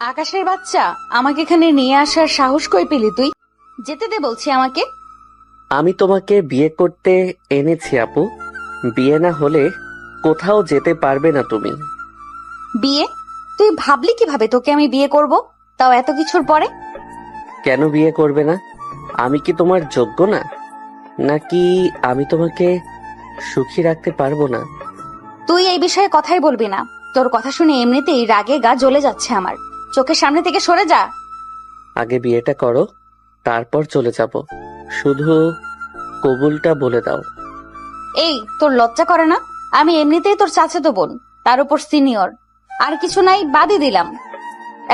আকাশের বাচ্চা, আমাকে এখানে নিয়ে আসার সাহস কই পেলি তুই? যেতে দে বলছি আমাকে। আমি তোমাকে বিয়ে করতে এনেছি আপু। বিয়ে না হলে কোথাও যেতে পারবে না তুমি। বিয়ে? তুই ভাবলি কিভাবে তোকে আমি বিয়ে করব, তাও এত কিছুর পরে? কেন বিয়ে করবে না? আমি কি তোমার যোগ্য না? নাকি আমি তোমাকে সুখী রাখতে পারবো না? তুই এই বিষয়ে কথাই বলবি না। তোর কথা শুনে এমনিতেই রাগে গা জ্বলে যাচ্ছে আমার। চোখের সামনে থেকে সরে যা। আগে বিয়েটা করো, তারপর চলে যাব। শুধু কবুলটা বলে দাও। এই, তোর লজ্জা করে না? আমি এমনিতেই তোর চাচাতো বোন, তার উপর সিনিয়র। আর কিছু নাই, বাদই দিলাম।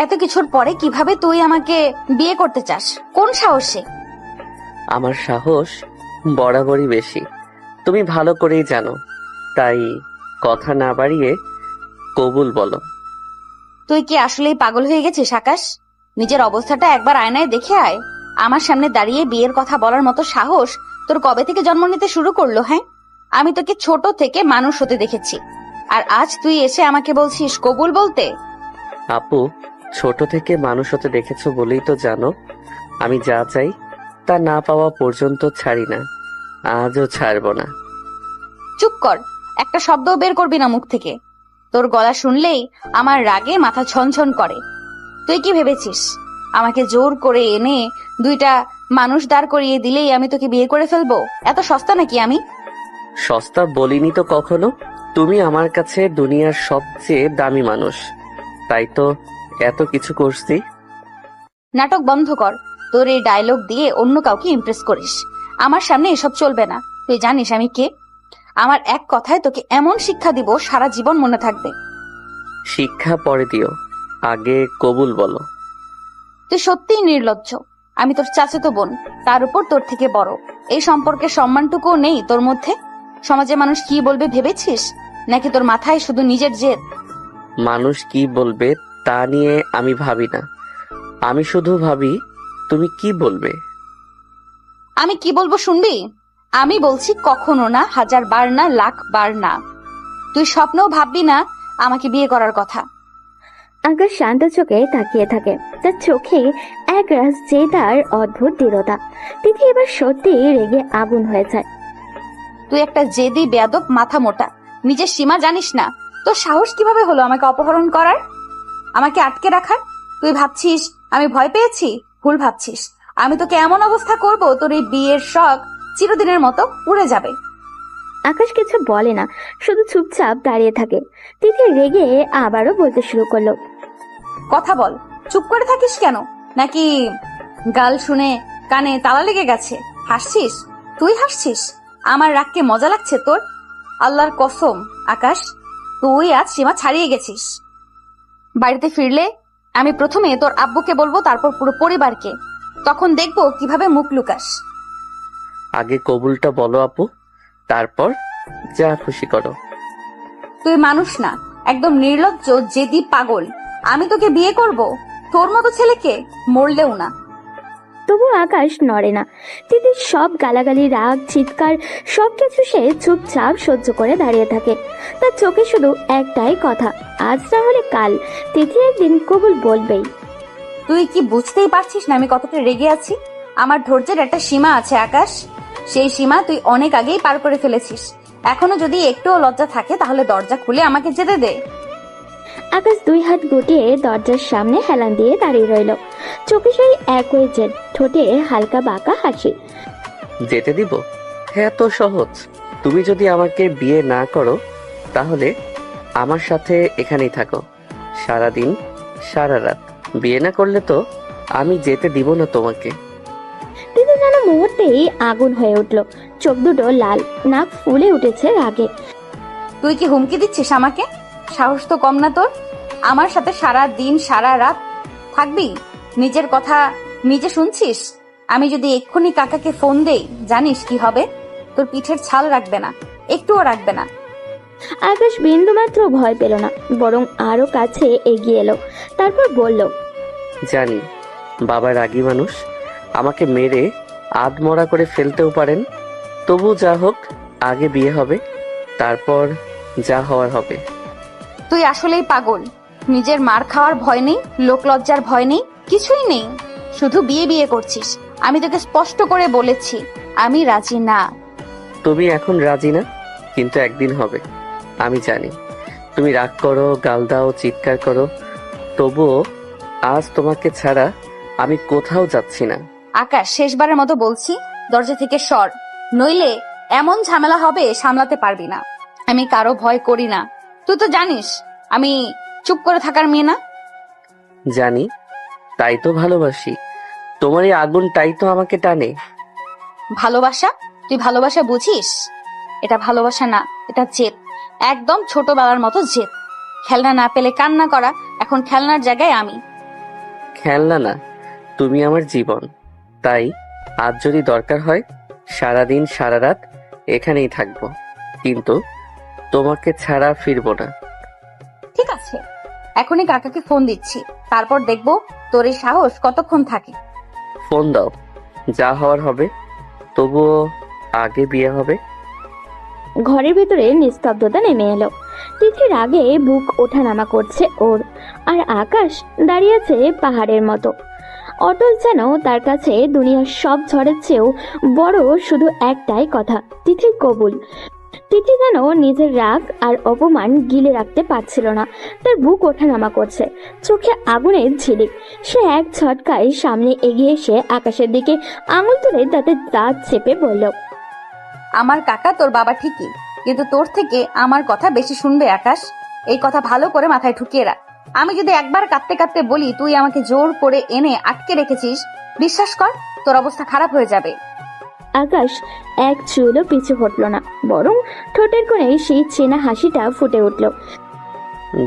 এত কিছুর পরে কিভাবে তুই আমাকে বিয়ে করতে চাস? কোন সাহসে? আমার সাহস বরাবরই বেশি, তুমি ভালো করেই জানো। তাই কথা না বাড়িয়ে কবুল বলো। তুই কি আসলেই পাগল হয়ে গেছিস আকাশ? নিজের অবস্থাটা একবার আয়নায় দেখে আয়। আমার সামনে দাঁড়িয়ে বিয়ের কথা বলার মতো সাহস তোর কবে থেকে জন্ম নিতে শুরু করলো? হ্যাঁ, আমি তোকে ছোট থেকে মানুষ হতে দেখেছি, আর আজ তুই এসে আমাকে বলছিস কবুল বলতে? আপু, ছোট থেকে মানুষ হতে দেখেছো বলেই তো জানো আমি যা চাই তা না পাওয়া পর্যন্ত ছাড়ি না, আজও ছাড়বো না। চুপ কর, একটা শব্দও বের করবি না মুখ থেকে। তোর গলা শুনলেই আমার রাগে মাথা ছনছন করে। তুই কি ভেবেছিস আমাকে জোর করে এনে দুইটা মানুষ দাঁড় করিয়ে দিলেই আমি তোকে বিয়ে করে ফেলবো? এত সস্তা নাকি আমি? সস্তা বলিনি তো কখনো। তুমি আমার কাছে দুনিয়ার সবচেয়ে দামি মানুষ, তাই তো এত কিছু করছি। নাটক বন্ধ কর। তোর এই ডায়লগ দিয়ে অন্য কাউকে ইমপ্রেস করিস। আমার সামনে এসব চলবে না। তুই জানিস আমি কে? আমার এক কথায় তোকে এমন শিক্ষা দিব সারা জীবন মনে থাকবে। শিক্ষা পরে দিও, আগে কবুল বলো। তুই সত্যিই নির্লজ্জ। আমি তোর চাচাতো বোন, তার উপর তোর থেকে বড়। এই সম্পর্কের সম্মানটুকুও নেই তোর মধ্যে। সমাজে মানুষ কি বলবে ভেবেছিস, নাকি তোর মাথায় শুধু নিজের জেদ? মানুষ কি বলবে তা নিয়ে আমি ভাবি না, আমি শুধু ভাবি তুমি কি বলবে। আমি কি বলবো শুনবি? আমি বলছি কখনো না, 1000 বার না, 1,00,000 বার না। তুই স্বপ্নেও ভাববি না আমাকে বিয়ে করার কথা। আকাশ শান্ত চোখে তাকিয়ে থাকে, তার চোখে একরাশ জেদার অদ্ভুত দৃঢ়তা। তিথি এবার সত্যি রেগে আগুন হয়ে যায়। তুই একটা জেদি বেয়াদব মাথা মোটা, নিজের সীমা জানিস না। তোর সাহস কিভাবে হলো আমাকে অপহরণ করার, আমাকে আটকে রাখার? তুই ভাবছিস আমি ভয় পেয়েছি? ভুল ভাবছিস। আমি তোকে এমন অবস্থা করব তোর এই বিয়ের শখ চিরদিনের মতো উড়ে যাবে। আকাশ কিছু বলে না, শুধু চুপচাপ দাঁড়িয়ে থাকে। তিথি রেগে আবারও বলতে শুরু করলো। কথা বল, চুপ করে থাকিস কেন? নাকি গাল শুনে কানে তালা লেগে গেছে? হাসছিস? তুই হাসছিস? আমার রাগকে মজা লাগছে তোর? আল্লাহর কসম আকাশ, তুই আজ সীমা ছাড়িয়ে গেছিস। বাড়িতে ফিরলে আমি প্রথমে তোর আব্বুকে বলবো, তারপর পুরো পরিবারকে। তখন দেখবো কিভাবে মুখ লুকাস। আগে কবুলটা বলো আপু, তারপর যা খুশি করো। তুই মানুষ না, একদম নির্লজ্জ জেদি পাগল। আমি তোকে বিয়ে করব? তোর মতো ছেলেকে? মরলেও না। তবু আকাশ নড়ে না। তিথির সব গালাগালি, রাগ, চিৎকার সবকিছু সে চুপচাপ সহ্য করে দাঁড়িয়ে থাকে। তার চোখে শুধু একটাই কথা, আজ না হলে কাল তিথি একদিন কবুল বলবেই। তুই কি বুঝতেই পারছিস না আমি কতটা রেগে আছি? আমার ধৈর্যের একটা সীমা আছে আকাশ। সেই সীমা তুই অনেক আগেই পার করে ফেলেছিস। এখনো যদি একটুও লজ্জা থাকে তাহলে দরজা খুলে আমাকে যেতে দে। আকাশ 2 হাত গুটিয়ে দরজার সামনে হেলান দিয়ে দাঁড়িয়ে রইল। চোখে সেই একই জেদ, ঠোঁটে হালকা বাঁকা হাসি। যেতে দিব? হ্যাঁ, এত সহজ? তুমি যদি আমাকে বিয়ে না করো তাহলে আমার সাথে এখানেই থাকো, সারাদিন সারা রাত। বিয়ে না করলে তো আমি যেতে দিব না তোমাকে। তিথি যেন মুহূর্তেই আগুন হয়ে উঠল, চোখ দুটো লাল, নাক ফুলে উঠেছে রাগে। তুই কি হুমকি দিচ্ছিস আমাকে? সাহস তো কম না তোর। আমার সাথে সারা দিন সারা রাত থাকবি? নিজের কথা নিজে শুনছিস? আমি যদি এক্ষুনি কাকাকে ফোন দেই, জানিস কি হবে? তোর পিঠের ছাল রাখবে না, একটুও রাখবে না। আকাশ বিন্দুমাত্র ভয় পেল না, বরং আরো কাছে এগিয়ে এলো। তারপর বলল, জানি বাবা রাগী মানুষ, আমাকে মেরে আধমরা করে ফেলতেও পারেন। তবু যা হোক, আগে বিয়ে হবে, তারপর যা হওয়ার হবে। তুই আসলেই পাগল। নিজের মার খাওয়ার ভয় নেই, লোকলজ্জার ভয় নেই, কিছুই নেই, শুধু বিয়ে বিয়ে করছিস। আমি তোকে স্পষ্ট করে বলেছি আমি রাজি না। তুমি এখন রাজি না, কিন্তু একদিন হবে। আমি জানি তুমি রাগ করো, গাল দাও, চিৎকার করো, তবুও আজ তোমাকে ছাড়া আমি কোথাও যাচ্ছি না। আকাশ, শেষবারের মতো বলছি, দরজা থেকে সর, নইলে এমন ঝামেলা হবে সামলাতে পারবি না। আমি কারো ভয় করি না, তুই তো জানিস আমি চুপ করে থাকার মেয়ে না। জানি, তাই তো ভালোবাসি। তোমার এই আগুনটাই তো আমাকে টানে। ভালোবাসা? তুই ভালোবাসা বুঝিস? এটা ভালোবাসা না, এটা জেদ, একদম ছোটবেলার মতো জেদ। খেলনা না পেলে কান্না করা, এখন খেলনার জায়গায় আমি। খেলনা না, তুমি আমার জীবন। তাই আজ যদি দরকার হয় সারাদিন সারা রাত এখানেই থাকবো, কিন্তু তোমাকে ছাড়া ফিরবো না। ঠিক আছে, এখনই কাকাকে ফোন দিচ্ছি, তারপর দেখবো তোর এই সাহস কতক্ষণ থাকে। ফোন দাও, যা হওয়ার হবে, তবুও আগে বিয়ে হবে। ঘরের ভেতরে নিস্তব্ধতা নেমে এলো। তিথির আগে বুক ওঠানামা করছে ওর, আর আকাশ দাঁড়িয়ে আছে পাহাড়ের মতো অটল, যেন তার কাছে দুনিয়ার সব ঝড়ের চেয়েও বড় শুধু একটাই কথা, তিথির কবুল। তিথি যেন নিজের রাগ আর অপমান গিলে রাখতে পারছিল না, তার বুক ওঠানামা করছে, চোখে আগুনের ঝিলিক। সে এক ঝটকায় সামনে এগিয়ে এসে আকাশের দিকে আঙুল তুলে তাতে দাঁত চেপে বলল, আমার কাকা তোর বাবা ঠিকই, কিন্তু তোর থেকে আমার কথা বেশি শুনবে আকাশ। এই কথা ভালো করে মাথায় ঢুকিয়ে রাখ। আমি যদি একবার কাঁদতে কাঁদতে বলি তুই আমাকে জোর করে এনে আটকে রেখেছিস, বিশ্বাস কর তোর অবস্থা খারাপ হয়ে যাবে। আকাশ এক চুলও পিছু হটল না, বরং ঠোঁটের কোণে সেই চেনা হাসিটা ফুটে উঠল।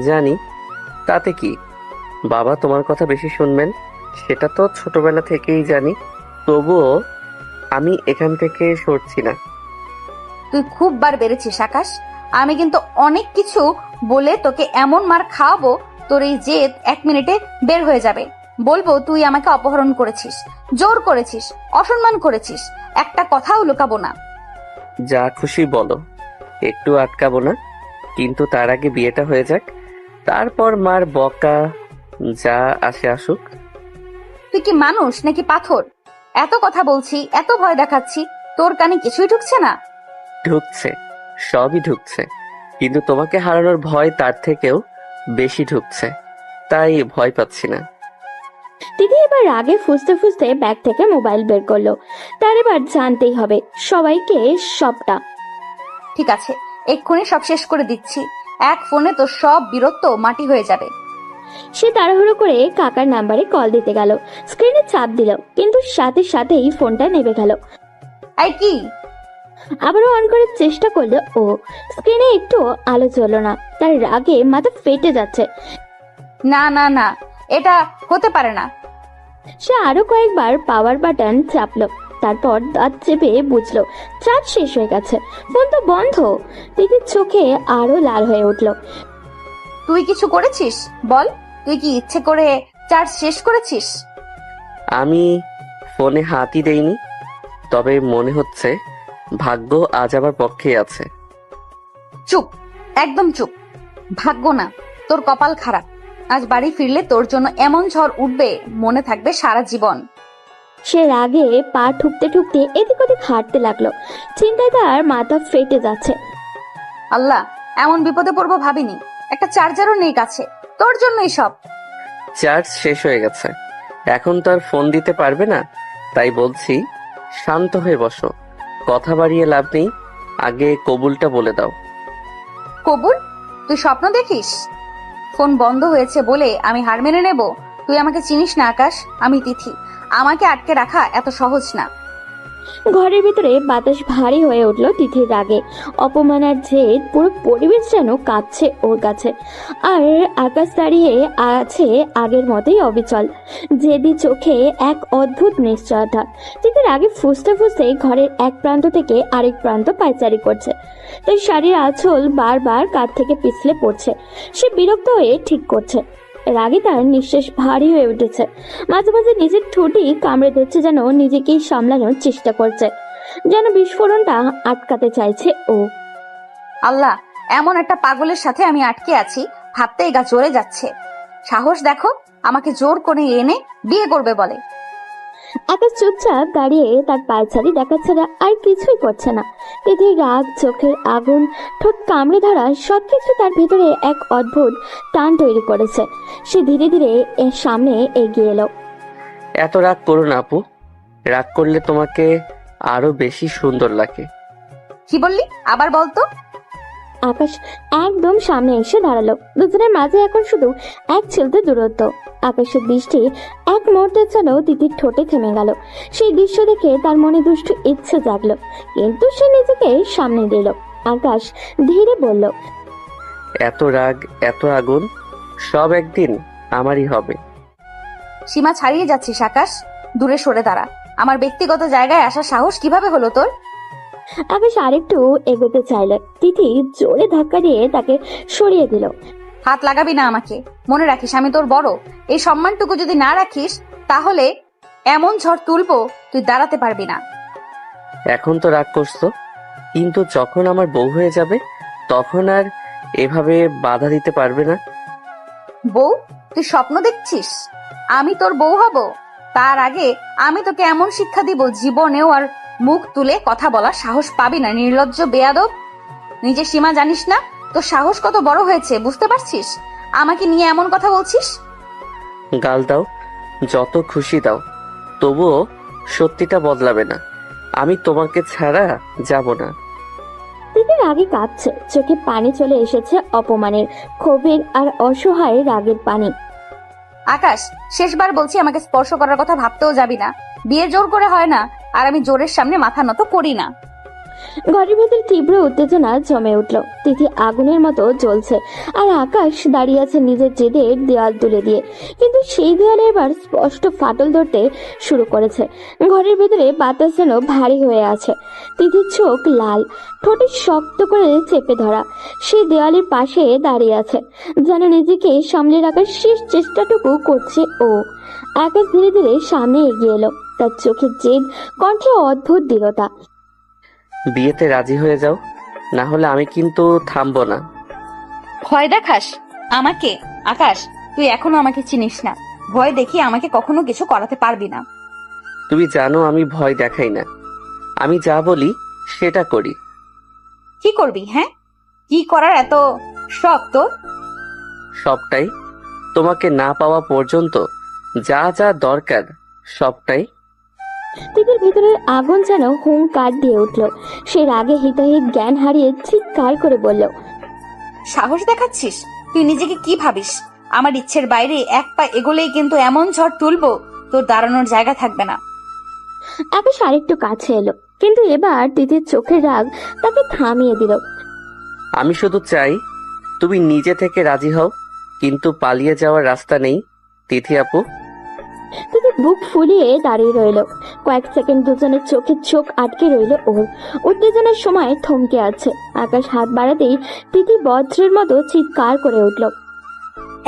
জানি, তাতে কি? বাবা তোমার কথা বেশি শুনবেন, সেটা তো ছোটবেলা থেকেই জানি। তবুও আমি এখান থেকে সরছি না। তুই খুব বার বেড়েছিস আকাশ। আমি কিন্তু অনেক কিছু বলে তোকে এমন মার খাওয়াবো, তোর এই জেদ 1 মিনিটে বের হয়ে যাবে। বলবো তুই আমাকে অপহরণ করেছিস, জোর করেছিস, অসম্মান করেছিস, একটা কথাও লুকাবো না। যা খুশি বলো, একটু আটকাবো না, কিন্তু তার আগে বিয়েটা হয়ে যাক, তারপর মার বকা যা আসে আসুক। তুই কি মানুষ নাকি পাথর? এত কথা বলছি, এত ভয় দেখাচ্ছি, তোর কানে কিছুই ঢুকছে না? ঢুকছে, সবই ঢুকছে, কিন্তু তোমাকে হারানোর ভয় তার থেকেও বেশি ঢুকছে, তাই ভয় পাচ্ছি না। দিদি এবার রাগে ফুসতে ফুসতে ব্যাগ থেকে মোবাইল বের করলো, তার এবার জানতেই হবে সবাইকে সবটা। ঠিক আছে, এক্ষুনি সব শেষ করে দিচ্ছি, এক ফোনে তো সব বিরক্ত মাটি হয়ে যাবে। সে তাড়াহুড়ো করে কাকার নাম্বারে কল দিতে গেল, স্ক্রিনে চাপ দিল, কিন্তু সাথে সাথেই ফোনটা নেবে গেল। এই কি? আবারও অন করার চেষ্টা করলো ও, স্ক্রিনে একটু আলো জ্বললো না, তার রাগে মাথা ফেটে যাচ্ছে। না না না, এটা হতে পারে না। সে আরো কয়েকবার পাওয়ার বাটন চাপলো, তারপর দাঁত চেপে বুঝলো চার্জ শেষ হয়ে গেছে, ফোন তো বন্ধ। দিদির চোখে আরো লাল হয়ে উঠলো। তুই কিছু করেছিস? বল, তুই কি ইচ্ছে করে চার্জ শেষ করেছিস? আমি ফোনে হাতই দেইনি, তবে মনে হচ্ছে ভাগ্য আজ আমার পক্ষে আছে। চুপ, একদম চুপ। ভাগ্য না, তোর কপাল খারাপ। আজ বাড়ি ফিরলে তোর জন্য এমন ঝড় উঠবে, মনে থাকবে সারা জীবন। সে রাগে পা ঠুকতে ঠুকতে এদিক ওদিক হাঁটতে লাগলো, চিন্তায় তার মাথা ফেটে যাচ্ছে। আল্লাহ, এমন বিপদে পড়বো ভাবিনি, একটা চার্জারও নেই কাছে, তোর জন্যই সব। চার্জ শেষ হয়ে গেছে, এখন তো আর ফোন দিতে পারবে না, তাই বলছি শান্ত হয়ে বসো, কথা বাড়িয়ে লাভ নেই, আগে কবুলটা বলে দাও। কবুল? তুই স্বপ্ন দেখিস? ফোন বন্ধ হয়েছে বলে আমি হার মেনে নেব? তুই আমাকে চিনিস না আকাশ, আমি তিথি। আমাকে আটকে রাখা এত সহজ না। ঘরের ভিতরে বাতাস ভারী হয়ে উঠলো তিথির রাগে, অপমানের জেদ, পুরো পরিবেশ যেন কাঁপছে ওর কাছে। আর আকাশ দাঁড়িয়ে আছে আগের মতোই অবিচল, জেদি চোখে এক অদ্ভুত নিশ্চয়তা। তিথির আগে ফুসতে ফুসতে ঘরের এক প্রান্ত থেকে আরেক প্রান্ত পায়চারি করছে, তাই শাড়ির আঁচল বারবার কাঁধ থেকে পিছলে পড়ছে। সে বিরক্ত হয়ে ঠিক করছে, রাগে তার নিঃশ্বাস ভারী হয়ে উঠেছে, মাঝে মাঝে নিজের ঠোঁটি কামড়ে ধরছে, যেন নিজেকেই সামলানোর চেষ্টা করছে, যেন বিস্ফোরণটা আটকাতে চাইছে ও। আল্লাহ, এমন একটা পাগলের সাথে আমি আটকে আছি, ভাবতেই গা জ্বলে যাচ্ছে। সাহস দেখো, আমাকে জোর করে এনে বিয়ে করবে বলে। আকাশ চুপচাপ দাঁড়িয়ে তার পায়চারি দেখা ছাড়া আর কিছুই করছে না। তিথির রাগ, চোখের আগুন, ঠোঁট কামড়ে ধরা সবকিছু তার ভিতরে এক অদ্ভুত টান তৈরি করেছে। সে ধীরে ধীরে এর সামনে এগিয়ে এলো। এত রাগ করো না আপু, রাগ করলে তোমাকে আরো বেশি সুন্দর লাগে। কি বললি, আবার বলতো। আকাশ একদম সামনে এসে দাঁড়ালো। দুজনের মাঝে এখন শুধু এক ছিলতে দূরত্ব। আকাশের দৃষ্টি এক মুহূর্তের জন্য তিতির ঠোঁটে থেমে গেল। সেই দৃশ্য দেখে তার মনে দুষ্টু ইচ্ছে জাগলো, কিন্তু সে নিজেকে সামনে দিল। আকাশ ধীরে বলল, এত রাগ, এত আগুন, সব একদিন আমারই হবে। সীমা ছাড়িয়ে যাচ্ছিস আকাশ, দূরে সরে দাঁড়া। আমার ব্যক্তিগত জায়গায় আসার সাহস কিভাবে হলো তোর? আকাশ আরেকটু এগোতে চাইলে তিথি জোরে ধাক্কা দিয়ে তাকে সরিয়ে দিল। হাত লাগাবি না আমাকে, মনে রাখিস আমি তোর বড়। এই সম্মানটুকু যদি না রাখিস তাহলে এমন ঝড় তুলবো তুই দাঁড়াতে পারবি না। এখন তো রাগ করছো, কিন্তু যখন আমার বউ হয়ে যাবে তখন আর এভাবে বাধা দিতে পারবে না। বউ? তুই স্বপ্ন দেখছিস আমি তোর বউ হব? তার আগে আমি তোকে এমন শিক্ষা দিব জীবনেও আর মুখ তুলে কথা বলার সাহস পাবি না। নির্লজ্জ বেয়াদব, নিজের সীমা জানিস না? তোর সাহস কত বড় হয়েছে বুঝতে পারছিস? আমাকে নিয়ে এমন কথা বলছিস? গাল দাও, যত খুশি দাও, তবুও সত্যিটা বদলাবে না। আমি তোমাকে ছাড়া যাব না। তিতির আগে কাঁপছে, চোখে পানি চলে এসেছে অপমানের, ক্ষোভের আর অসহায় রাগের পানি। আকাশ, শেষবার বলছি আমাকে স্পর্শ করার কথা ভাবতেও যাবি না। বিয়ে জোর করে হয় না, আর আমি জোরের সামনে মাথা নত করি না। ঘরের ভেতর তীব্র উত্তেজনা জমে উঠল। তিথি আগুনের মতো জ্বলছে, আর আকাশ দাঁড়িয়ে আছে নিজের জেদের দেওয়াল তুলে দিয়ে। কিন্তু সেই দেওয়ালে এবার স্পষ্ট ফাটল ধরতে শুরু করেছে। ঘরের ভেতরে বাতাস যেন ভারী হয়ে আছে। তিথির চোখ লাল, ঠোঁটে শক্ত করে চেপে ধরা। সেই দেওয়ালের পাশে দাঁড়িয়ে আছে, যেন নিজেকে সামলে রাখার শেষ চেষ্টাটুকু করছে ও। আকাশ ধীরে ধীরে সামনে এগিয়ে এলো, তার চোখে জেদ, কণ্ঠে অদ্ভুত দৃঢ়তা। বিয়েতে রাজি হয়ে যাও, না হলে আমি কিন্তু থামবো না। ভয় দেখাস আমাকে? আকাশ, তুই এখনো আমাকে চিনিস না। ভয় দেখিয়ে আমাকে কখনো কিছু করাতে পারবি না। তুমি জানো আমি ভয় দেখাই না, আমি যা বলি সেটা করি। কি করবি? হ্যাঁ, কি করার এত শখ তোর? সবটাই, তোমাকে না পাওয়া পর্যন্ত যা যা দরকার সবটাই। তিতির ভিতরের আগুন যেন হুঙ্কার দিয়ে উঠল। সে রাগে হিতাহিত জ্ঞান হারিয়ে চিৎকার করে বলল, সাহস দেখাচ্ছিস? তুই নিজেকে কি ভাবিস? আমার ইচ্ছের বাইরে এক পা এগোলেই কিন্তু এমন ঝড় তুলবো তোর দাঁড়ানোর জায়গা থাকবে না। আকাশ আরেকটু কাছে এলো, কিন্তু এবার তিতির চোখের রাগ তাকে থামিয়ে দিল। আমি শুধু চাই তুমি নিজে থেকে রাজি হও, কিন্তু পালিয়ে যাওয়ার রাস্তা নেই তিথি আপু। তিতি বুক ফুলিয়ে দাঁড়িয়ে রইল। কয়েক সেকেন্ড দুজনের চোখে চোখ আটকে রইল ওর। উত্তেজনার সময় থমকে আছে। আকাশ হাত বাড়াতেই তিতি বজ্রের মতো চিৎকার করে উঠল,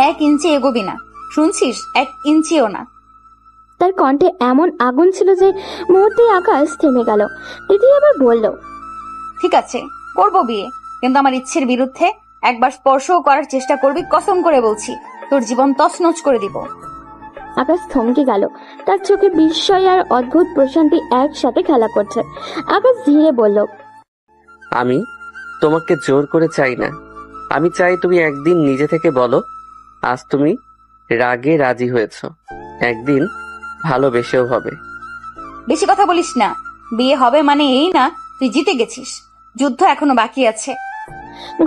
1 ইঞ্চি এগোবি না, শুনছিস? 1 ইঞ্চিও না। তার কণ্ঠে এমন আগুন ছিল যে মুহূর্তে আকাশ থেমে গেল। তিতি আবার বলল, ঠিক আছে, করবো বিয়ে, কিন্তু আমার ইচ্ছের বিরুদ্ধে একবার স্পর্শও করার চেষ্টা করবি, কসম করে বলছি তোর জীবন তছনছ করে দিব। আকাশ থমকে গেল। তার চোখে বিস্ময় আর অদ্ভুত প্রশান্তি একসাথে খেলা করছে। আকাশ ধীরে বলল, আমি তোমাকে জোর করে চাই না, আমি চাই তুমি একদিন নিজে থেকে বলো আজ তুমি রাগে রাজি হয়েছ, একদিন ভালোবেসেও হবে। বেশি কথা বলিস না। বিয়ে হবে মানে এই না তুই জিতে গেছিস, যুদ্ধ এখনো বাকি আছে।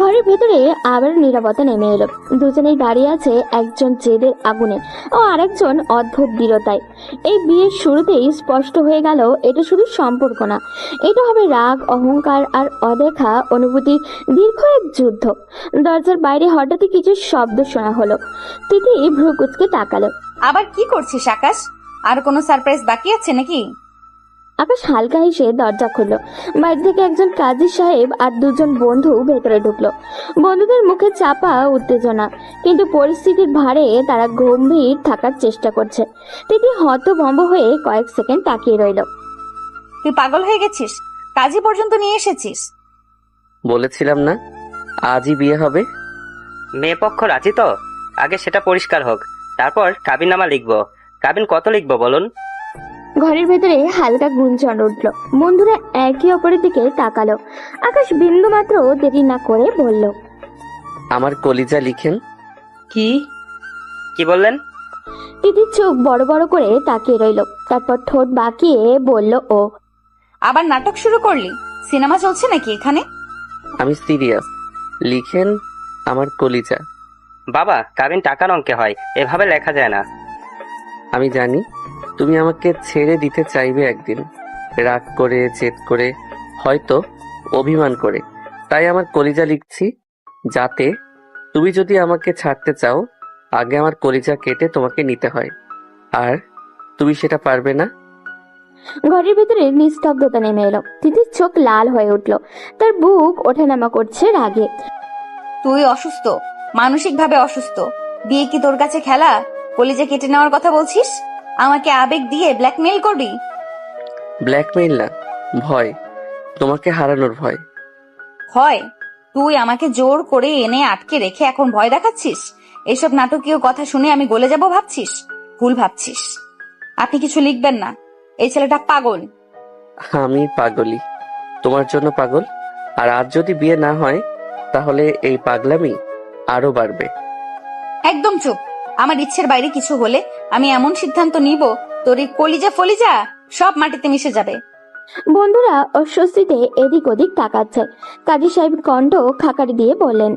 ঘরের ভেতরে আবার নীরবতা নেমে এলো। দুজনেই দাঁড়িয়ে আছে, একজন জেদের আগুনে ও আরেকজন অদ্ভুত দৃঢ়তায়। এই বিয়ের শুরুতেই স্পষ্ট হয়ে গেল এটা শুধু সম্পর্ক না, এটা হবে রাগ, অহংকার আর অদেখা অনুভূতির দীর্ঘ এক যুদ্ধ। দরজার বাইরে হঠাৎই কিছু শব্দ শোনা হলো। তিথি ভ্রু কুঁচকে তাকালো। আবার কি করছিস আকাশ? আর কোনো সারপ্রাইজ বাকি আছে নাকি? আকাশ হালকা হেসে দরজা খুলল। বাইরে থেকে একজন কাজী সাহেব আর দুজন বন্ধু ভেতরে ঢুকলো। বন্ধুদের মুখে চাপা উত্তেজনা, কিন্তু পরিস্থিতির ভারে তারা গম্ভীর থাকার চেষ্টা করছে। তিথি হতভম্ব হয়ে কয়েক সেকেন্ড তাকিয়ে রইল। তুই পাগল হয়ে গেছিস? কাজী পর্যন্ত নিয়ে এসেছিস? বলেছিলাম না আজই বিয়ে হবে। মেয়ে পক্ষ রাজি তো? আগে সেটা পরিষ্কার হোক, তারপর কাবিননামা লিখবো। কাবিন কত লিখবো বলুন? ঘরের ভেতরে হালকা গুঞ্জন উঠল। বন্ধুরা একে অপরের দিকে তাকালো। আকাশ বিন্দু মাত্র দেরি না করে বলল, আমার কলিজা লিখেন। কি? কি বললেন? তিতির চোখ বড় বড় করে তাকিয়ে রইল। তারপর ঠোঁট বাঁকিয়ে বলল ও, আবার নাটক শুরু করলি? সিনেমা চলছে নাকি এখানে? আমি সিরিয়াস, লিখেন আমার কলিজা। বাবা, কাবিন টাকার অঙ্কে হয়, এভাবে লেখা যায় না। আমি জানি তুমি আমাকে ছেড়ে দিতে চাইবে একদিন, রাগ করে, জেদ করে, হয়তো অভিমান করে। তাই আমার কলিজা লিখছি, যাতে তুমি যদি আমাকে ছাড়তে চাও আগে আমার কলিজা কেটে তোমাকে নিতে হয়, আর তুমি সেটা পারবে না। ঘরের ভেতরে নিস্তব্ধতা নেমে এলো। তিতির চোখ লাল হয়ে উঠল। তার বুক ওঠানামা করছে রাগে। তুই অসুস্থ, মানসিকভাবে অসুস্থ। বিয়ে কি তোর কাছে খেলা? কলিজা কেটে নেওয়ার কথা বলছিস? আমাকে আবেগ দিয়ে ব্ল্যাকমেইল করবি? ব্ল্যাকমেইল না, ভয়, তোমাকে হারানোর ভয়। হয় তুই আমাকে জোর করে এনে আটকে রেখে এখন ভয় দেখাচ্ছিস? এসব নাটকীয় কথা শুনে আমি গলে যাব ভাবছিস? ভুল ভাবছিস। আপনি কিছু লিখবেন না, এই ছেলেটা পাগল। আমি পাগলি, তোমার জন্য পাগল। আর আজ যদি বিয়ে না হয় তাহলে এই পাগলামি আরো বাড়বে। একদম চুপ। আমার ইচ্ছের বাইরে কিছু হলে আমি এমন সিদ্ধান্ত নিব, তোর এই কলিজা ফলিজা সব মাটিতে মিশে যাবে। বন্ধুরা অস্বস্তিতে এদিক ওদিক তাকাচ্ছে। কাজী সাহেব কণ্ঠ খাকারি দিয়ে বললেন,